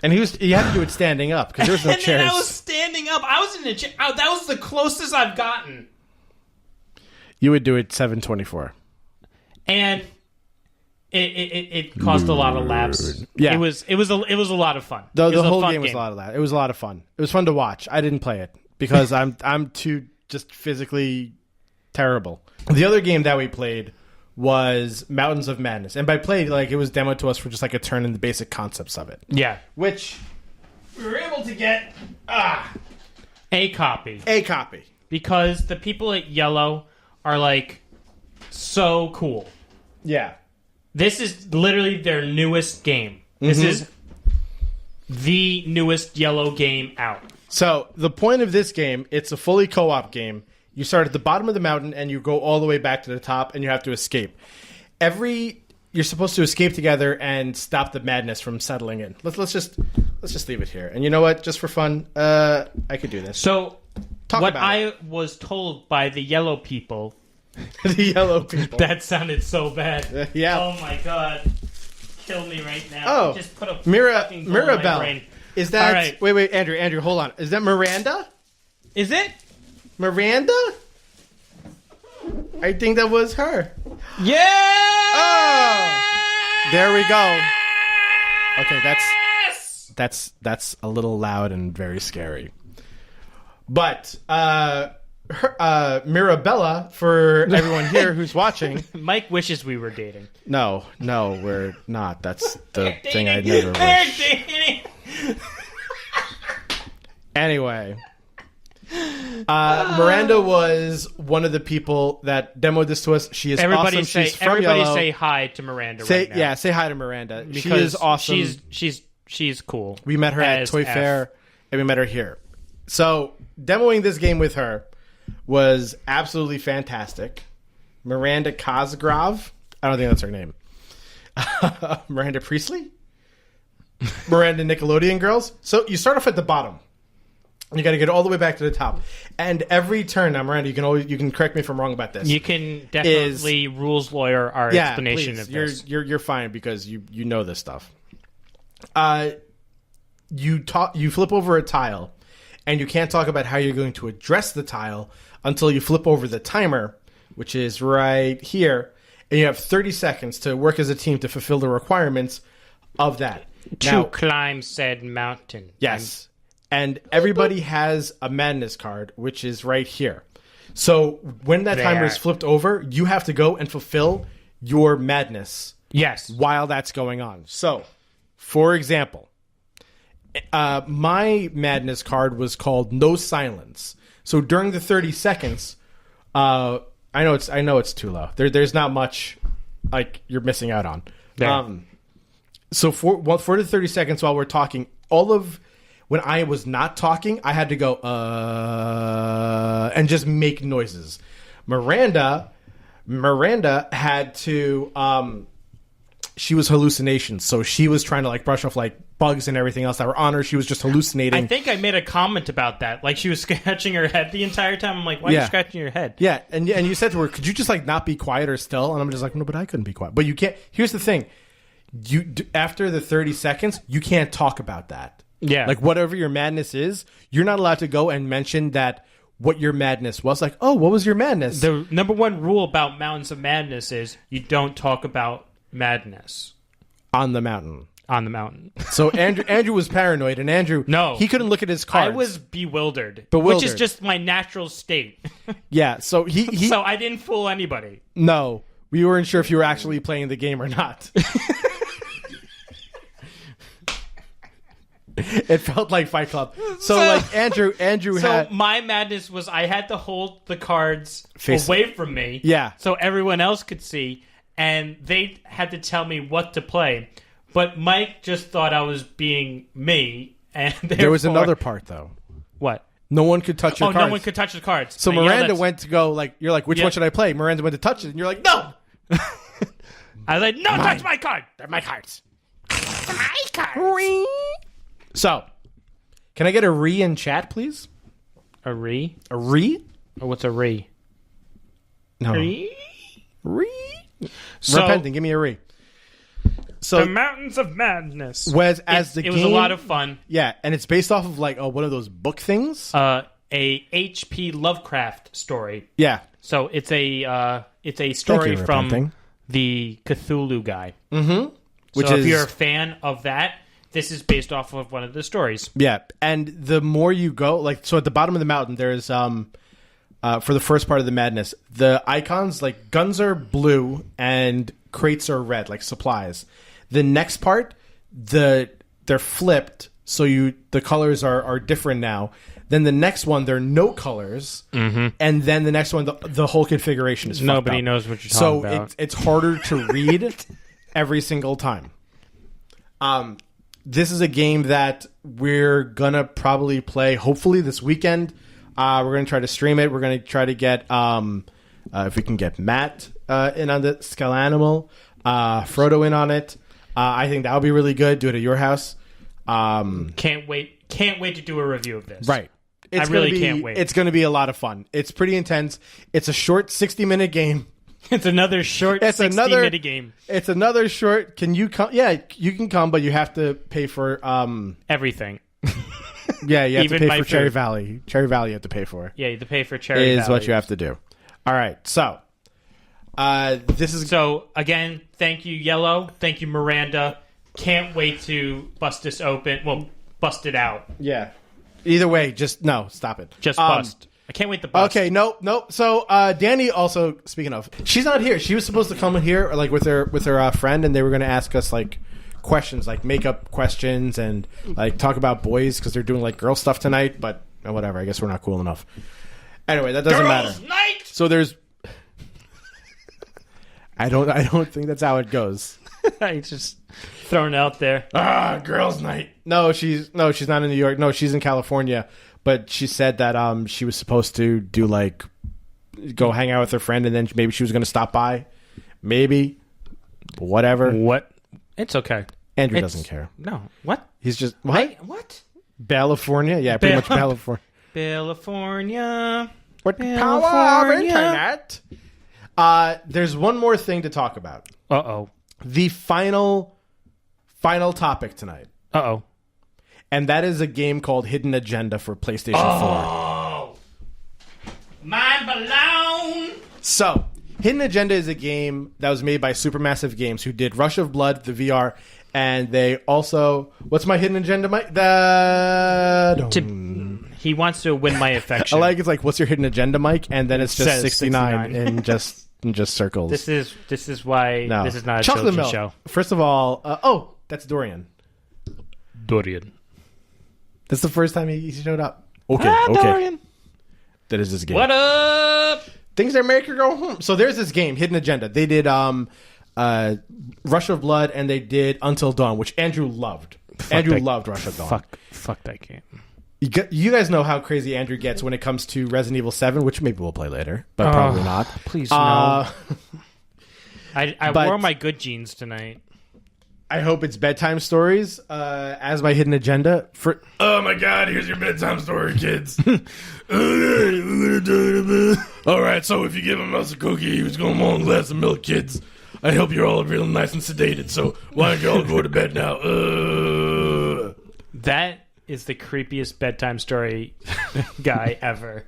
[SPEAKER 2] And he had to do it standing up because there was no
[SPEAKER 1] and
[SPEAKER 2] chairs.
[SPEAKER 1] then I was standing up. I was in a chair. That was the closest I've gotten.
[SPEAKER 2] You would do it 724.
[SPEAKER 1] And it caused a lot of laughs.
[SPEAKER 2] Yeah.
[SPEAKER 1] It was a lot of fun.
[SPEAKER 2] The
[SPEAKER 1] was
[SPEAKER 2] whole
[SPEAKER 1] fun
[SPEAKER 2] game was a lot of that. It was a lot of fun. It was fun to watch. I didn't play it because I'm too just physically terrible. The other game that we played was Mountains of Madness. And by played, like, it was demoed to us for just like a turn in the basic concepts of it.
[SPEAKER 1] Yeah.
[SPEAKER 2] Which we were able to get
[SPEAKER 1] a copy.
[SPEAKER 2] a copy.
[SPEAKER 1] Because the people at Iello are like so cool.
[SPEAKER 2] Yeah.
[SPEAKER 1] This is literally their newest game. This is the newest Iello game out.
[SPEAKER 2] So the point of this game, it's a fully co-op game. You start at the bottom of the mountain and you go all the way back to the top and you have to escape. You're supposed to escape together and stop the madness from settling in. Let's just leave it here. And you know what? Just for fun, I could do this.
[SPEAKER 1] So what I
[SPEAKER 2] it.
[SPEAKER 1] was told by the Iello people
[SPEAKER 2] The yellow people.
[SPEAKER 1] that sounded so bad.
[SPEAKER 2] Yeah.
[SPEAKER 1] Oh my god. Kill me right now.
[SPEAKER 2] Oh,
[SPEAKER 1] just put a fucking bullet in my
[SPEAKER 2] Mirabelle.
[SPEAKER 1] brain.
[SPEAKER 2] Is that...
[SPEAKER 1] All right.
[SPEAKER 2] Wait, Andrew, hold on. Is that Miranda?
[SPEAKER 1] Is it?
[SPEAKER 2] Miranda? I think that was her.
[SPEAKER 1] Yeah!
[SPEAKER 2] Oh! There we go. Okay, that's a little loud and very scary. But Mirabella, for everyone here who's watching...
[SPEAKER 1] Mike wishes we were dating.
[SPEAKER 2] No, we're not. That's the thing I never wish. Anyway... Miranda was one of the people that demoed this to us. She is awesome. She's from Iello.
[SPEAKER 1] Say hi to Miranda right now.
[SPEAKER 2] Yeah, say hi to Miranda.
[SPEAKER 1] Because
[SPEAKER 2] she is awesome.
[SPEAKER 1] She's cool.
[SPEAKER 2] We met her at Toy Fair, and we met her here. So, demoing this game with her was absolutely fantastic. Miranda Cosgrove. I don't think that's her name. Miranda Priestley? Miranda Nickelodeon Girls. So, you start off at the bottom. You got to get all the way back to the top, and every turn. Now, Miranda, you can correct me if I'm wrong about this.
[SPEAKER 1] You can definitely rules lawyer our explanation
[SPEAKER 2] please.
[SPEAKER 1] of this.
[SPEAKER 2] You're fine because you know this stuff. You flip over a tile, and you can't talk about how you're going to address the tile until you flip over the timer, which is right here, and you have 30 seconds to work as a team to fulfill the requirements of that.
[SPEAKER 1] To climb said mountain.
[SPEAKER 2] Yes. And everybody has a madness card, which is right here. So when that timer is flipped over, you have to go and fulfill your madness.
[SPEAKER 1] Yes.
[SPEAKER 2] While that's going on. So, for example, my madness card was called No Silence. So during the 30 seconds, I know it's too low. There's not much like you're missing out on. So for the 30 seconds while we're talking, when I was not talking, I had to go, and just make noises. Miranda Miranda had to she was hallucinations, so she was trying to like brush off like bugs and everything else that were on her. She was just hallucinating.
[SPEAKER 1] I think I made a comment about that. Like she was scratching her head the entire time. I'm like, why are you scratching your head?
[SPEAKER 2] Yeah, and you said to her, could you just like not be quiet or still? And I'm just like, no, but I couldn't be quiet. But you can't. Here's the thing. After the 30 seconds, you can't talk about that.
[SPEAKER 1] Yeah.
[SPEAKER 2] Like whatever your madness is, you're not allowed to go and mention that what your madness was. Like, oh, what was your madness?
[SPEAKER 1] The number one rule about Mountains of Madness is you don't talk about madness.
[SPEAKER 2] On the mountain.
[SPEAKER 1] On the mountain.
[SPEAKER 2] So Andrew was paranoid, and Andrew, he couldn't look at his cards.
[SPEAKER 1] I was bewildered. Which is just my natural state.
[SPEAKER 2] Yeah, so he
[SPEAKER 1] So I didn't fool anybody.
[SPEAKER 2] No, we weren't sure if you were actually playing the game or not. It felt like Fight Club. So like Andrew had.
[SPEAKER 1] So my madness was I had to hold the cards away from me.
[SPEAKER 2] Yeah.
[SPEAKER 1] So everyone else could see, and they had to tell me what to play. But Mike just thought I was being me, and
[SPEAKER 2] there was another part though.
[SPEAKER 1] What?
[SPEAKER 2] No one could touch your cards.
[SPEAKER 1] No one could touch the cards.
[SPEAKER 2] So Miranda went to go like, you're like, which one should I play? Miranda went to touch it, and you're like, no.
[SPEAKER 1] I was like, no, touch my card. They're my cards.
[SPEAKER 3] My cards.
[SPEAKER 2] So, can I get a re in chat, please?
[SPEAKER 1] A re?
[SPEAKER 2] A re?
[SPEAKER 1] Or what's a re?
[SPEAKER 2] No.
[SPEAKER 1] Re?
[SPEAKER 2] So, repenting, give me a re. So
[SPEAKER 1] the Mountains of Madness.
[SPEAKER 2] It
[SPEAKER 1] was a lot of fun.
[SPEAKER 2] Yeah, and it's based off of like one of those book things.
[SPEAKER 1] A H.P. Lovecraft story.
[SPEAKER 2] Yeah.
[SPEAKER 1] So it's a story from the Cthulhu guy.
[SPEAKER 2] Mm-hmm.
[SPEAKER 1] So if you're a fan of that, this is based off of one of the stories.
[SPEAKER 2] Yeah, and the more you go, like, so at the bottom of the mountain, there's for the first part of the madness, the icons, like, guns are blue and crates are red, like supplies. The next part, they're flipped, so the colors are different now. Then the next one, there are no colors, and then the next one, the whole configuration is fucked
[SPEAKER 1] Nobody
[SPEAKER 2] up.
[SPEAKER 1] knows what you're talking about.
[SPEAKER 2] So it's harder to read every single time. This is a game that we're gonna probably play, hopefully this weekend. We're gonna try to stream it. We're gonna try to get if we can get Matt in on the Skull Animal, Frodo in on it. I think that would be really good. Do it at your house.
[SPEAKER 1] Can't wait to do a review of this.
[SPEAKER 2] Right.
[SPEAKER 1] I really can't wait.
[SPEAKER 2] It's going to be a lot of fun. It's pretty intense. It's a short 60-minute game.
[SPEAKER 1] It's another short 60-minute game.
[SPEAKER 2] It's another short. Can you come? Yeah, you can come, but you have to pay for
[SPEAKER 1] everything.
[SPEAKER 2] Yeah, you have
[SPEAKER 1] Even
[SPEAKER 2] to pay
[SPEAKER 1] my
[SPEAKER 2] for Cherry
[SPEAKER 1] food.
[SPEAKER 2] Valley. Cherry Valley you have to pay for.
[SPEAKER 1] Yeah, you have to pay for Cherry Valley.
[SPEAKER 2] Is what you have to do. All right, so this is
[SPEAKER 1] So again, thank you, Iello. Thank you, Miranda. Can't wait to bust this open. Well, bust it out.
[SPEAKER 2] yeah. Either way, just no, stop it.
[SPEAKER 1] Just bust. I can't wait to bust.
[SPEAKER 2] Okay, nope. So Danny also, speaking of, she's not here. She was supposed to come here like with her friend, and they were going to ask us like questions, like makeup questions, and like talk about boys because they're doing like girl stuff tonight. But whatever, I guess we're not cool enough. Anyway, that doesn't matter.
[SPEAKER 1] Night!
[SPEAKER 2] So there's, I don't think that's how it goes.
[SPEAKER 1] I just throwing it out there.
[SPEAKER 2] Girls' night. No, she's not in New York. No, she's in California. But she said that she was supposed to do like go hang out with her friend, and then maybe she was going to stop by. Maybe, whatever.
[SPEAKER 1] What? It's okay.
[SPEAKER 2] Andrew doesn't care.
[SPEAKER 1] No. What?
[SPEAKER 2] He's just what?
[SPEAKER 1] What?
[SPEAKER 2] California? Yeah, pretty much California.
[SPEAKER 1] California.
[SPEAKER 2] What the power of internet? There's one more thing to talk about.
[SPEAKER 1] Uh-oh.
[SPEAKER 2] The final topic tonight.
[SPEAKER 1] Uh-oh.
[SPEAKER 2] And that is a game called Hidden Agenda for PlayStation 4.
[SPEAKER 1] Oh! Mind blown!
[SPEAKER 2] So, Hidden Agenda is a game that was made by Supermassive Games, who did Rush of Blood, the VR, and they also... What's my Hidden Agenda, Mike?
[SPEAKER 1] He wants to win my affection.
[SPEAKER 2] I like it's like, what's your Hidden Agenda, Mike? And then it's just 69 in just circles.
[SPEAKER 1] This is why this is not a
[SPEAKER 2] Chocolate
[SPEAKER 1] children's
[SPEAKER 2] milk.
[SPEAKER 1] show.
[SPEAKER 2] First of all, that's Dorian.
[SPEAKER 1] Dorian.
[SPEAKER 2] That's the first time he showed up. Okay.
[SPEAKER 1] Dorian.
[SPEAKER 2] That is this game.
[SPEAKER 1] What up?
[SPEAKER 2] Things that make her go home. So there's this game, Hidden Agenda. They did Rush of Blood, and they did Until Dawn, which Andrew loved. Andrew loved Rush of Dawn.
[SPEAKER 1] Fuck that game.
[SPEAKER 2] You guys know how crazy Andrew gets when it comes to Resident Evil 7, which maybe we'll play later, but probably not.
[SPEAKER 1] Please no. I wore my good jeans tonight.
[SPEAKER 2] I hope it's bedtime stories as my hidden agenda. Oh my god, here's your bedtime story, kids. Alright, so if you give a mouse a cookie, he's going to want a glass of milk, kids. I hope you're all real nice and sedated, so why don't you all go to bed now?
[SPEAKER 1] That is the creepiest bedtime story guy ever.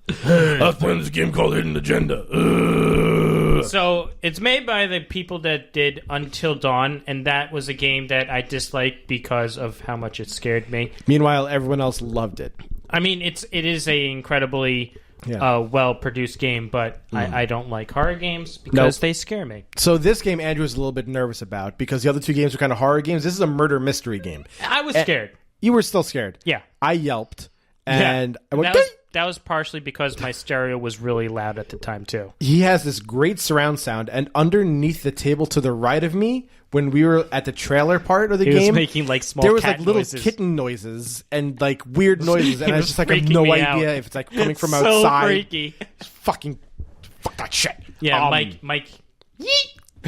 [SPEAKER 2] I was playing this game called Hidden Agenda.
[SPEAKER 1] So it's made by the people that did Until Dawn, and that was a game that I disliked because of how much it scared me.
[SPEAKER 2] Meanwhile, everyone else loved it.
[SPEAKER 1] I mean, it is a incredibly well produced game, but I don't like horror games because they scare me.
[SPEAKER 2] So this game, Andrew was a little bit nervous about because the other two games were kind of horror games. This is a murder mystery game.
[SPEAKER 1] I was scared.
[SPEAKER 2] You were still scared.
[SPEAKER 1] Yeah,
[SPEAKER 2] I yelped, and I went.
[SPEAKER 1] That was partially because my stereo was really loud at the time, too.
[SPEAKER 2] He has this great surround sound, and underneath the table to the right of me, when we were at the trailer part of the game,
[SPEAKER 1] he was making like small
[SPEAKER 2] there was
[SPEAKER 1] cat
[SPEAKER 2] like little
[SPEAKER 1] noises.
[SPEAKER 2] Kitten noises and like weird noises, and I was just like, I have no idea if it's like coming from
[SPEAKER 1] so
[SPEAKER 2] outside.
[SPEAKER 1] Freaky.
[SPEAKER 2] Fuck that shit.
[SPEAKER 1] Yeah, Mike.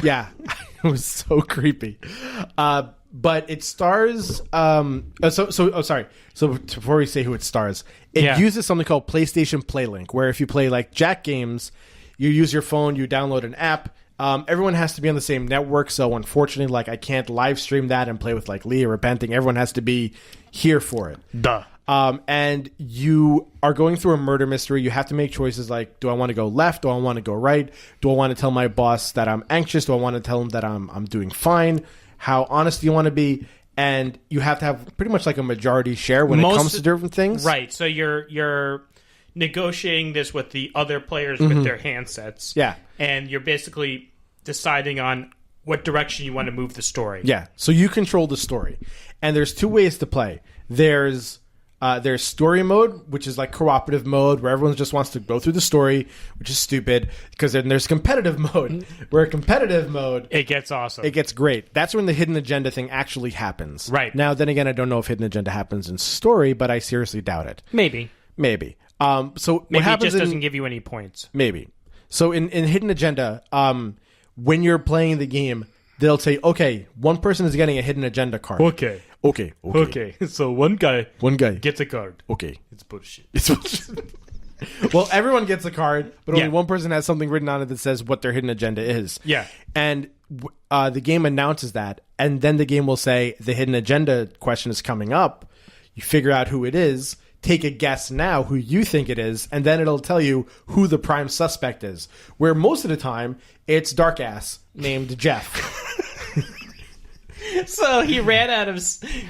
[SPEAKER 2] Yeah, it was so creepy. But it stars. Sorry. So before we say who it stars, it uses something called PlayStation PlayLink, where if you play like Jack games, you use your phone, you download an app. Everyone has to be on the same network, so unfortunately, like I can't live stream that and play with like Leah or Benting. Everyone has to be here for it.
[SPEAKER 1] Duh.
[SPEAKER 2] And you are going through a murder mystery. You have to make choices like, do I want to go left? Do I want to go right? Do I want to tell my boss that I'm anxious? Do I want to tell him that I'm doing fine? How honest do you want to be? And you have to have pretty much like a majority share when it comes to different things.
[SPEAKER 1] Right. So you're negotiating this with the other players with their handsets.
[SPEAKER 2] Yeah.
[SPEAKER 1] And you're basically deciding on what direction you want to move the story.
[SPEAKER 2] Yeah. So you control the story. And there's two ways to play. There's story mode, which is like cooperative mode, where everyone just wants to go through the story, which is stupid. Because then there's competitive mode, where competitive mode,
[SPEAKER 1] it gets awesome.
[SPEAKER 2] It gets great. That's when the hidden agenda thing actually happens.
[SPEAKER 1] Right.
[SPEAKER 2] Now, then again, I don't know if hidden agenda happens in story, but I seriously doubt it.
[SPEAKER 1] Maybe.
[SPEAKER 2] So
[SPEAKER 1] maybe
[SPEAKER 2] what happens
[SPEAKER 1] it just doesn't give you any points.
[SPEAKER 2] Maybe. So in hidden agenda, when you're playing the game, they'll say, okay, one person is getting a hidden agenda card.
[SPEAKER 1] Okay. So one guy gets a card.
[SPEAKER 2] Okay.
[SPEAKER 1] It's bullshit.
[SPEAKER 2] Well, everyone gets a card, but only one person has something written on it that says what their hidden agenda is.
[SPEAKER 1] Yeah.
[SPEAKER 2] And the game announces that, and then the game will say the hidden agenda question is coming up. You figure out who it is, take a guess now who you think it is, and then it'll tell you who the prime suspect is. Where most of the time, it's Dark Ass named Jeff.
[SPEAKER 1] So he ran out of...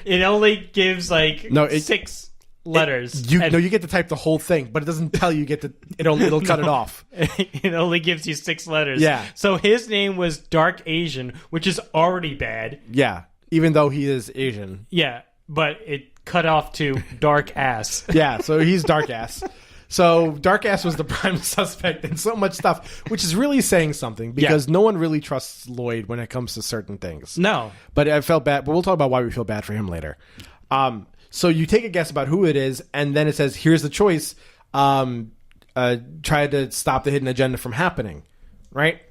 [SPEAKER 1] It only gives like 6 letters.
[SPEAKER 2] You get to type the whole thing, but it doesn't tell you get to... It'll cut it off.
[SPEAKER 1] It only gives you 6 letters.
[SPEAKER 2] Yeah.
[SPEAKER 1] So his name was Dark Asian, which is already bad.
[SPEAKER 2] Yeah. Even though he is Asian.
[SPEAKER 1] Yeah. But it cut off to Dark Ass.
[SPEAKER 2] Yeah. So he's Dark Ass. So Dark Ass was the prime suspect in so much stuff, which is really saying something because no one really trusts Lloyd when it comes to certain things.
[SPEAKER 1] No.
[SPEAKER 2] But I felt bad. But we'll talk about why we feel bad for him later. So you take a guess about who it is, and then it says, here's the choice. Try to stop the hidden agenda from happening, right?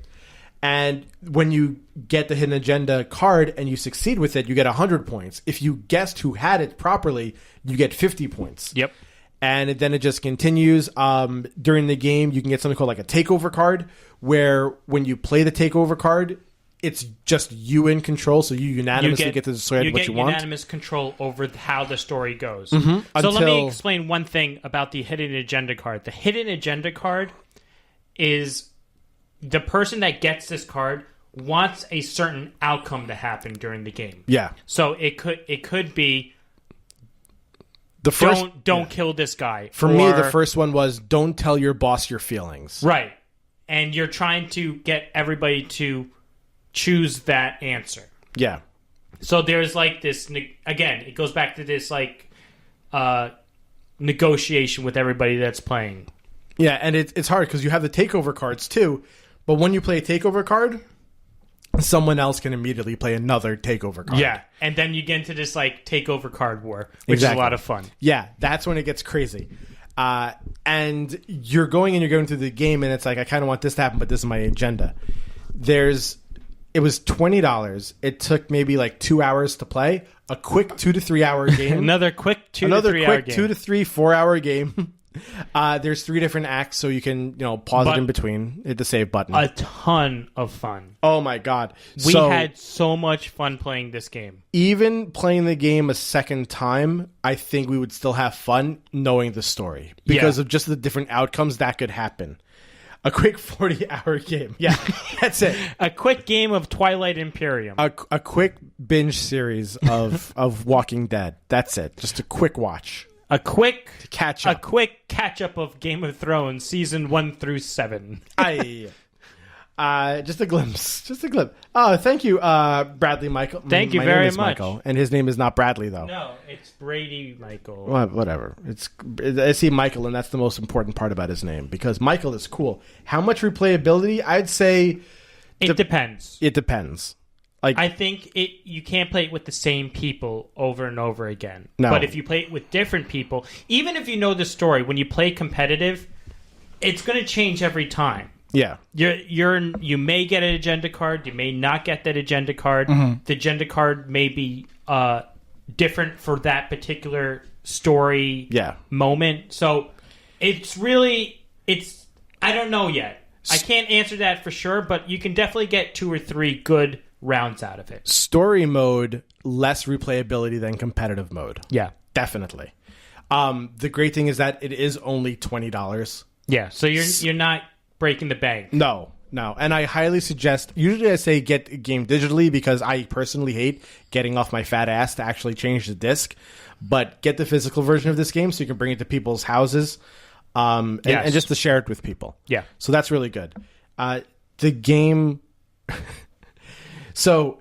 [SPEAKER 2] And when you get the hidden agenda card and you succeed with it, you get 100 points. If you guessed who had it properly, you get 50 points.
[SPEAKER 1] Yep.
[SPEAKER 2] And then it just continues. During the game, you can get something called like a takeover card, where when you play the takeover card, it's just you in control, so you unanimously get to decide what you want.
[SPEAKER 1] You get unanimous control over how the story goes.
[SPEAKER 2] Mm-hmm.
[SPEAKER 1] So let me explain one thing about the hidden agenda card. The hidden agenda card is the person that gets this card wants a certain outcome to happen during the game.
[SPEAKER 2] Yeah.
[SPEAKER 1] So it could be
[SPEAKER 2] the first
[SPEAKER 1] don't kill this guy.
[SPEAKER 2] For me, the first one was don't tell your boss your feelings.
[SPEAKER 1] Right. And you're trying to get everybody to choose that answer.
[SPEAKER 2] Yeah.
[SPEAKER 1] So there's like this, again, it goes back to this like negotiation with everybody that's playing.
[SPEAKER 2] Yeah, and it's hard because you have the takeover cards too, but when you play a takeover card, someone else can immediately play another takeover card.
[SPEAKER 1] Yeah, and then you get into this like takeover card war, which
[SPEAKER 2] Exactly.
[SPEAKER 1] is a lot of fun.
[SPEAKER 2] Yeah, that's when it gets crazy. And you're going through the game, and it's like, I kind of want this to happen, but this is my agenda. It was $20. It took maybe like 2 hours to play. A quick 2 to 3 hour game.
[SPEAKER 1] Another quick 2 to 3 hour game.
[SPEAKER 2] 2 to 3, 4 hour game. There's 3 different acts, so you can pause it in between. Hit the save button.
[SPEAKER 1] A ton of fun.
[SPEAKER 2] Oh my god,
[SPEAKER 1] We had so much fun playing this game.
[SPEAKER 2] Even playing the game a second time, I think we would still have fun knowing the story because of just the different outcomes that could happen. A quick 40-hour game. Yeah, that's it.
[SPEAKER 1] A quick game of Twilight Imperium.
[SPEAKER 2] A quick binge series of Walking Dead. That's it. Just a quick watch.
[SPEAKER 1] A quick
[SPEAKER 2] catch up.
[SPEAKER 1] A quick catch up of Game of Thrones season 1 through 7.
[SPEAKER 2] Just a glimpse. Just a glimpse. Oh, thank you, Bradley Michael.
[SPEAKER 1] Thank you
[SPEAKER 2] My
[SPEAKER 1] very
[SPEAKER 2] name is
[SPEAKER 1] much.
[SPEAKER 2] Michael, and his name is not Bradley, though.
[SPEAKER 1] No, it's Brady Michael.
[SPEAKER 2] Well, whatever. I see Michael, and that's the most important part about his name because Michael is cool. How much replayability? I'd say
[SPEAKER 1] It depends.
[SPEAKER 2] it depends. Like
[SPEAKER 1] I think you can't play it with the same people over and over again.
[SPEAKER 2] No.
[SPEAKER 1] But if you play it with different people, even if you know the story, when you play competitive, it's going to change every time.
[SPEAKER 2] yeah,
[SPEAKER 1] You may get an agenda card, you may not get that agenda card. The agenda card may be different for that particular story moment. So it's I don't know yet. I can't answer that for sure, but you can definitely get 2 or 3 good rounds out of it.
[SPEAKER 2] story mode less replayability than competitive mode.
[SPEAKER 1] Yeah.
[SPEAKER 2] Definitely. The great thing is that it is only $20.
[SPEAKER 1] Yeah, so you're not breaking the bank.
[SPEAKER 2] No, and I highly suggest. Usually, I say get a game digitally because I personally hate getting off my fat ass to actually change the disc. But get the physical version of this game so you can bring it to people's houses, and just to share it with people.
[SPEAKER 1] Yeah.
[SPEAKER 2] So that's really good. The game. So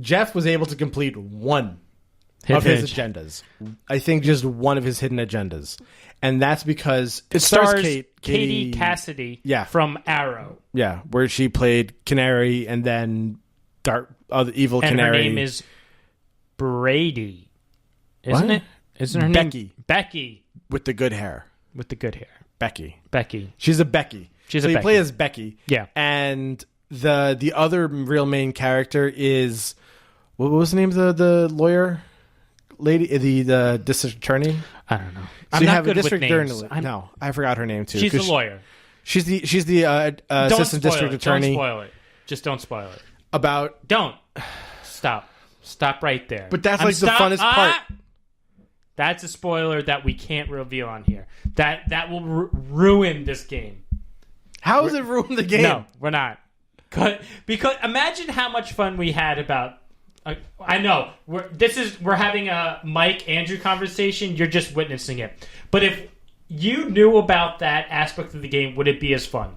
[SPEAKER 2] Jeff was able to complete one of his agendas. I think just one of his hidden agendas. And that's because it stars
[SPEAKER 1] Katie Cassidy from Arrow.
[SPEAKER 2] Yeah, where she played Canary and then the evil
[SPEAKER 1] and
[SPEAKER 2] Canary.
[SPEAKER 1] Her name is Brady. Isn't it? Isn't her
[SPEAKER 2] Becky.
[SPEAKER 1] name? Becky.
[SPEAKER 2] With the good hair.
[SPEAKER 1] With the good hair.
[SPEAKER 2] Becky.
[SPEAKER 1] She's
[SPEAKER 2] a Becky.
[SPEAKER 1] So
[SPEAKER 2] you play as Becky.
[SPEAKER 1] Yeah.
[SPEAKER 2] And the other real main character is... What was the name of the lawyer? Lady? The district attorney?
[SPEAKER 1] I don't know.
[SPEAKER 2] So
[SPEAKER 1] I'm
[SPEAKER 2] you
[SPEAKER 1] not
[SPEAKER 2] have
[SPEAKER 1] good
[SPEAKER 2] a district
[SPEAKER 1] with names.
[SPEAKER 2] attorney. No, I forgot her name too.
[SPEAKER 1] She's a lawyer.
[SPEAKER 2] She's the assistant district attorney.
[SPEAKER 1] Don't spoil it. Just don't spoil it.
[SPEAKER 2] About
[SPEAKER 1] Don't. Stop right there.
[SPEAKER 2] But that's the funnest part.
[SPEAKER 1] That's a spoiler that we can't reveal on here. That will ruin this game.
[SPEAKER 2] How does it ruin the game?
[SPEAKER 1] No, we're not. Because imagine how much fun we had about. I know we're having a Mike Andrew conversation. You're just witnessing it. But if you knew about that aspect of the game, would it be as fun?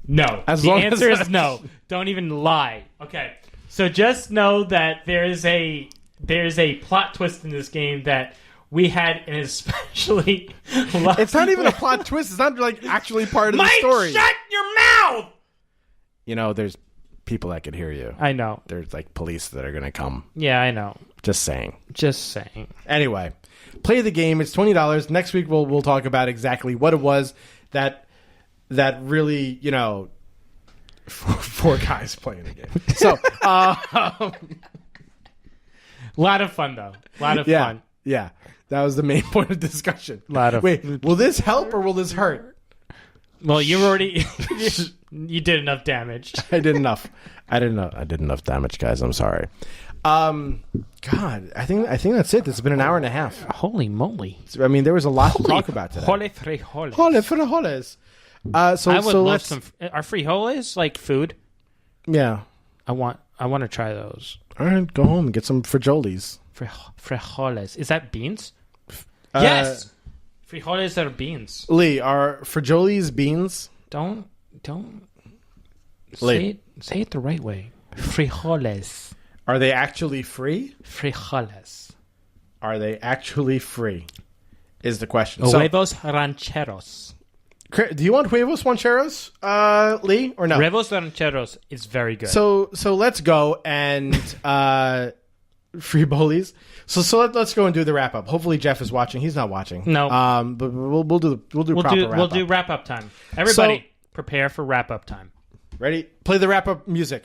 [SPEAKER 1] No. The answer is no. Don't even lie. Okay. So just know that there's a plot twist in this game that we had an especially.
[SPEAKER 2] It's not even a plot twist. It's not like actually part of the story.
[SPEAKER 1] Shut your mouth.
[SPEAKER 2] There's people that could hear you.
[SPEAKER 1] I know.
[SPEAKER 2] There's like police that are going to come.
[SPEAKER 1] Yeah, I know.
[SPEAKER 2] Just saying. Anyway, play the game. It's $20. Next week we'll talk about exactly what it was that really, four guys playing the game. So,
[SPEAKER 1] a lot of fun though. A lot of fun.
[SPEAKER 2] Yeah. That was the main point of discussion.
[SPEAKER 1] Wait,
[SPEAKER 2] will this help or will this hurt?
[SPEAKER 1] Well, you already you did enough damage.
[SPEAKER 2] I did enough damage, guys. I'm sorry. God, I think that's it. It's been an hour and a half.
[SPEAKER 1] Holy moly!
[SPEAKER 2] I mean, there was a lot to talk about today.
[SPEAKER 1] Holy frijoles.
[SPEAKER 2] Holy frijoles.
[SPEAKER 1] I would love some. Are frijoles like food?
[SPEAKER 2] Yeah.
[SPEAKER 1] I want to try those.
[SPEAKER 2] All right, go home and get some frijoles.
[SPEAKER 1] Frijoles. Is that beans? Yes. Frijoles are beans.
[SPEAKER 2] Lee, are frijoles beans?
[SPEAKER 1] Don't say it the right way. Frijoles.
[SPEAKER 2] Are they actually free?
[SPEAKER 1] Frijoles.
[SPEAKER 2] Are they actually free? Is the question.
[SPEAKER 1] Huevos rancheros.
[SPEAKER 2] Do you want Huevos Rancheros, Lee, or no?
[SPEAKER 1] Huevos Rancheros is very good.
[SPEAKER 2] So let's go and free bullies. So let's go and do the wrap up. Hopefully Jeff is watching. He's not watching.
[SPEAKER 1] No.
[SPEAKER 2] But we'll do proper wrap up.
[SPEAKER 1] We'll do wrap up time. Everybody, prepare for wrap up time.
[SPEAKER 2] Ready? Play the wrap up music.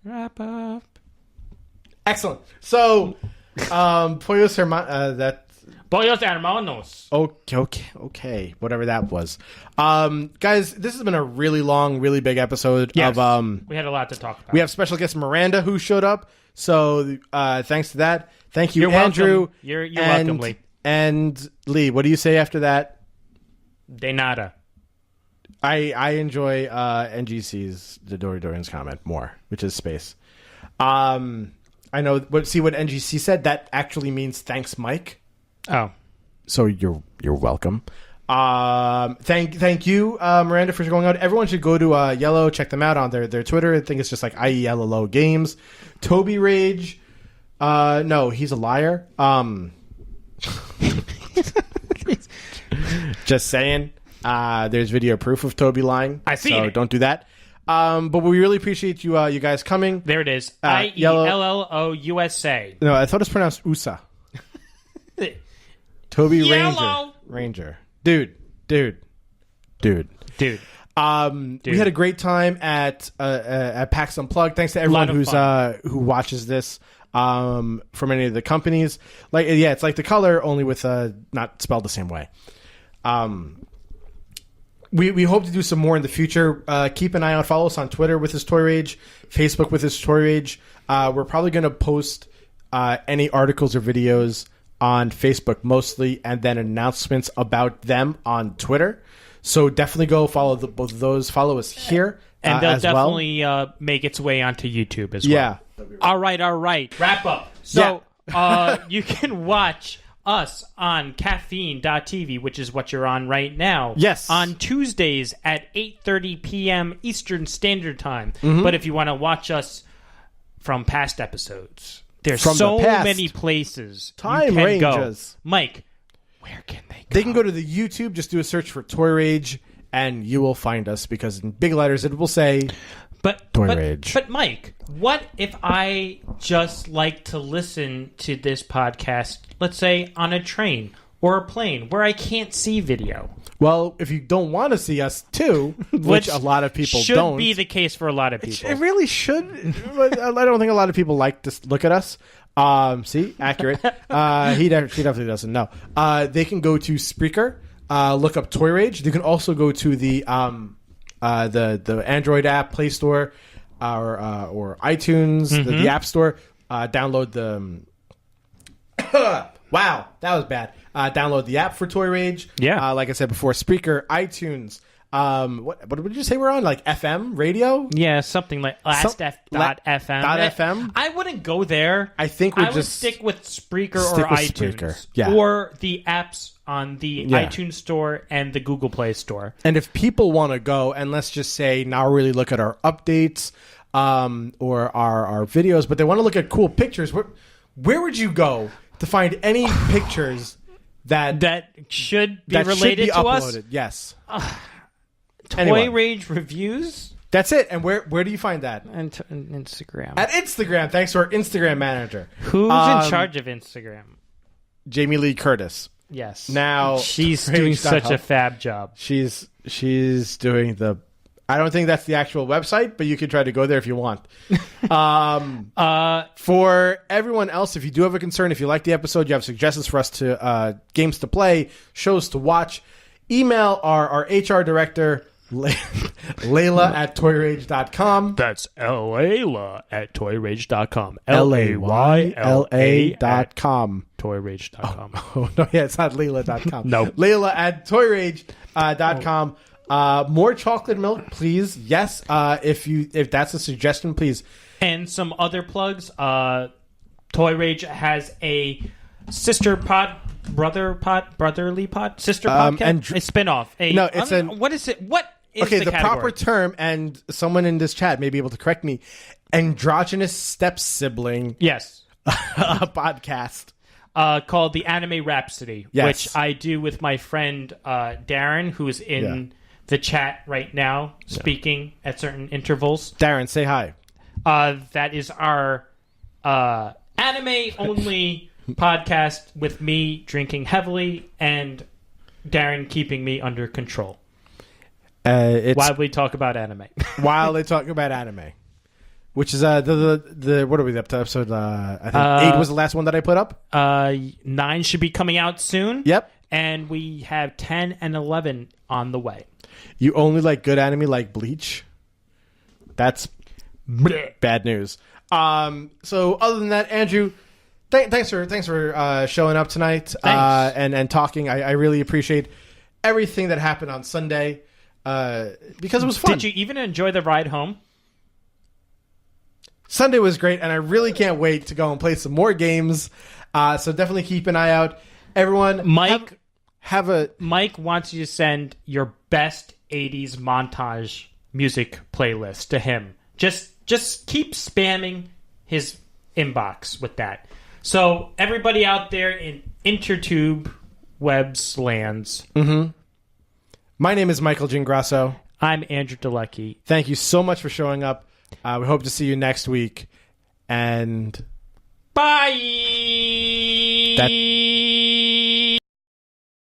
[SPEAKER 1] Wrap up.
[SPEAKER 2] Excellent. So, Pollos
[SPEAKER 1] Hermanos.
[SPEAKER 2] Okay. Whatever that was. Guys, this has been a really long, really big episode
[SPEAKER 1] Yes.
[SPEAKER 2] of
[SPEAKER 1] We had a lot to talk about.
[SPEAKER 2] we have special guest Miranda who showed up. So, thanks to that. Thank you,
[SPEAKER 1] You're
[SPEAKER 2] Andrew.
[SPEAKER 1] welcome. You're welcome, Lee.
[SPEAKER 2] And Lee, what do you say after that?
[SPEAKER 1] De nada.
[SPEAKER 2] I enjoy NGC's the Dorian's comment more, which is space. I know what NGC said. That actually means thanks, Mike.
[SPEAKER 1] Oh.
[SPEAKER 2] So you're welcome. Thank you, Miranda, for going out. Everyone should go to Iello, check them out on their Twitter. I think it's just like Iello Games. Toby Rage. No, he's a liar. Just saying. There's video proof of Toby lying.
[SPEAKER 1] I see
[SPEAKER 2] so
[SPEAKER 1] it.
[SPEAKER 2] Don't do that. But we really appreciate you guys coming.
[SPEAKER 1] There it is.
[SPEAKER 2] Iello
[SPEAKER 1] USA.
[SPEAKER 2] No, I thought it was pronounced USA. Toby
[SPEAKER 1] Iello.
[SPEAKER 2] Ranger. Dude.
[SPEAKER 1] Dude.
[SPEAKER 2] We had a great time at PAX Unplugged. Thanks to everyone who watches this from any of the companies. It's like the color, only with not spelled the same way. We hope to do some more in the future. Keep an eye out. Follow us on Twitter with his Toy Rage, Facebook with his Toy Rage. We're probably going to post any articles or videos on Facebook mostly, and then announcements about them on Twitter. So definitely go follow both of those. Follow us here.
[SPEAKER 1] And they'll
[SPEAKER 2] as
[SPEAKER 1] definitely make its way onto YouTube as well.
[SPEAKER 2] Yeah.
[SPEAKER 1] All right. Wrap up. So you can watch us on caffeine.tv, which is what you're on right now.
[SPEAKER 2] Yes.
[SPEAKER 1] On Tuesdays at 8:30 p.m. Eastern Standard Time.
[SPEAKER 2] Mm-hmm.
[SPEAKER 1] But if you want to watch us from past episodes, there's
[SPEAKER 2] From the
[SPEAKER 1] so
[SPEAKER 2] past.
[SPEAKER 1] many places
[SPEAKER 2] Time
[SPEAKER 1] you can
[SPEAKER 2] ranges.
[SPEAKER 1] go. Mike, where can they go?
[SPEAKER 2] They can go to the YouTube, just do a search for Toy Rage, and you will find us, because in big letters it will say Toy Rage.
[SPEAKER 1] But Mike, what if I just like to listen to this podcast, let's say on a train or a plane where I can't see video?
[SPEAKER 2] Well, if you don't want to see us too, which a lot of people
[SPEAKER 1] should
[SPEAKER 2] don't.
[SPEAKER 1] be the case for a lot of people.
[SPEAKER 2] It really should. But I don't think a lot of people like to look at us. See, accurate. He definitely doesn't know. They can go to Spreaker, look up Toy Rage. They can also go to the Android app, Play Store, or iTunes, the App Store. Download the. Wow, that was bad. Download the app for Toy Rage.
[SPEAKER 1] Yeah.
[SPEAKER 2] Like I said before, Spreaker, iTunes. What did you say we're on? Like FM radio?
[SPEAKER 1] Yeah, something like lastf.fm.
[SPEAKER 2] .fm?
[SPEAKER 1] I wouldn't go there.
[SPEAKER 2] I think
[SPEAKER 1] I would stick with Spreaker or iTunes.
[SPEAKER 2] Spreaker. Yeah.
[SPEAKER 1] Or the apps on the iTunes Store and the Google Play Store.
[SPEAKER 2] And if people want to go and let's just say now really look at our updates or our videos, but they want to look at cool pictures, where would you go to find any pictures that
[SPEAKER 1] should be related to
[SPEAKER 2] uploaded?
[SPEAKER 1] us?
[SPEAKER 2] Yes.
[SPEAKER 1] Toy Rage Reviews?
[SPEAKER 2] That's it. And where do you find that?
[SPEAKER 1] And Instagram.
[SPEAKER 2] At Instagram, thanks to our Instagram manager.
[SPEAKER 1] Who's in charge of Instagram?
[SPEAKER 2] Jamie Lee Curtis.
[SPEAKER 1] Yes.
[SPEAKER 2] Now
[SPEAKER 1] she's doing such a fab job.
[SPEAKER 2] She's doing the. I don't think that's the actual website, but you can try to go there if you want. For everyone else, if you do have a concern, if you like the episode, you have suggestions for us to games to play, shows to watch, email our HR director, Layla at toyrage.com.
[SPEAKER 1] That's Layla at toyrage.com.
[SPEAKER 2] LAYLA.com.
[SPEAKER 1] Toyrage.com.
[SPEAKER 2] Oh, no, yeah, it's not Layla.com.
[SPEAKER 1] No.
[SPEAKER 2] Layla at toyrage.com. More chocolate milk, please. Yes, if that's a suggestion, please.
[SPEAKER 1] And some other plugs. Toy Rage has a sister pod, brotherly pod, sister podcast,
[SPEAKER 2] and
[SPEAKER 1] a spinoff. What is it? What is
[SPEAKER 2] the
[SPEAKER 1] category?
[SPEAKER 2] proper term? And someone in this chat may be able to correct me. Androgynous step sibling.
[SPEAKER 1] Yes,
[SPEAKER 2] a podcast.
[SPEAKER 1] Called the Anime Rhapsody,
[SPEAKER 2] yes.
[SPEAKER 1] which I do with my friend Darren, who's in the chat right now, speaking at certain intervals.
[SPEAKER 2] Darren, say hi.
[SPEAKER 1] That is our anime-only podcast with me drinking heavily and Darren keeping me under control.
[SPEAKER 2] It's
[SPEAKER 1] While we talk about anime.
[SPEAKER 2] while they talk about anime, which is the what are we up to? Episode I think 8 was the last one that I put up.
[SPEAKER 1] 9 should be coming out soon.
[SPEAKER 2] Yep.
[SPEAKER 1] And we have 10 and 11 on the way.
[SPEAKER 2] You only like good anime like Bleach? That's bad news. So other than that, Andrew, thanks for showing up tonight and talking. I really appreciate everything that happened on Sunday because it was fun.
[SPEAKER 1] Did you even enjoy the ride home?
[SPEAKER 2] Sunday was great, and I really can't wait to go and play some more games. So definitely keep an eye out. Everyone,
[SPEAKER 1] Mike
[SPEAKER 2] Mike
[SPEAKER 1] wants you to send your best 80s montage music playlist to him. Just keep spamming his inbox with that. So everybody out there in intertube webs lands.
[SPEAKER 2] Mm-hmm. My name is Michael Gingrasso.
[SPEAKER 1] I'm Andrew Delecky.
[SPEAKER 2] Thank you so much for showing up. We hope to see you next week. And
[SPEAKER 1] bye.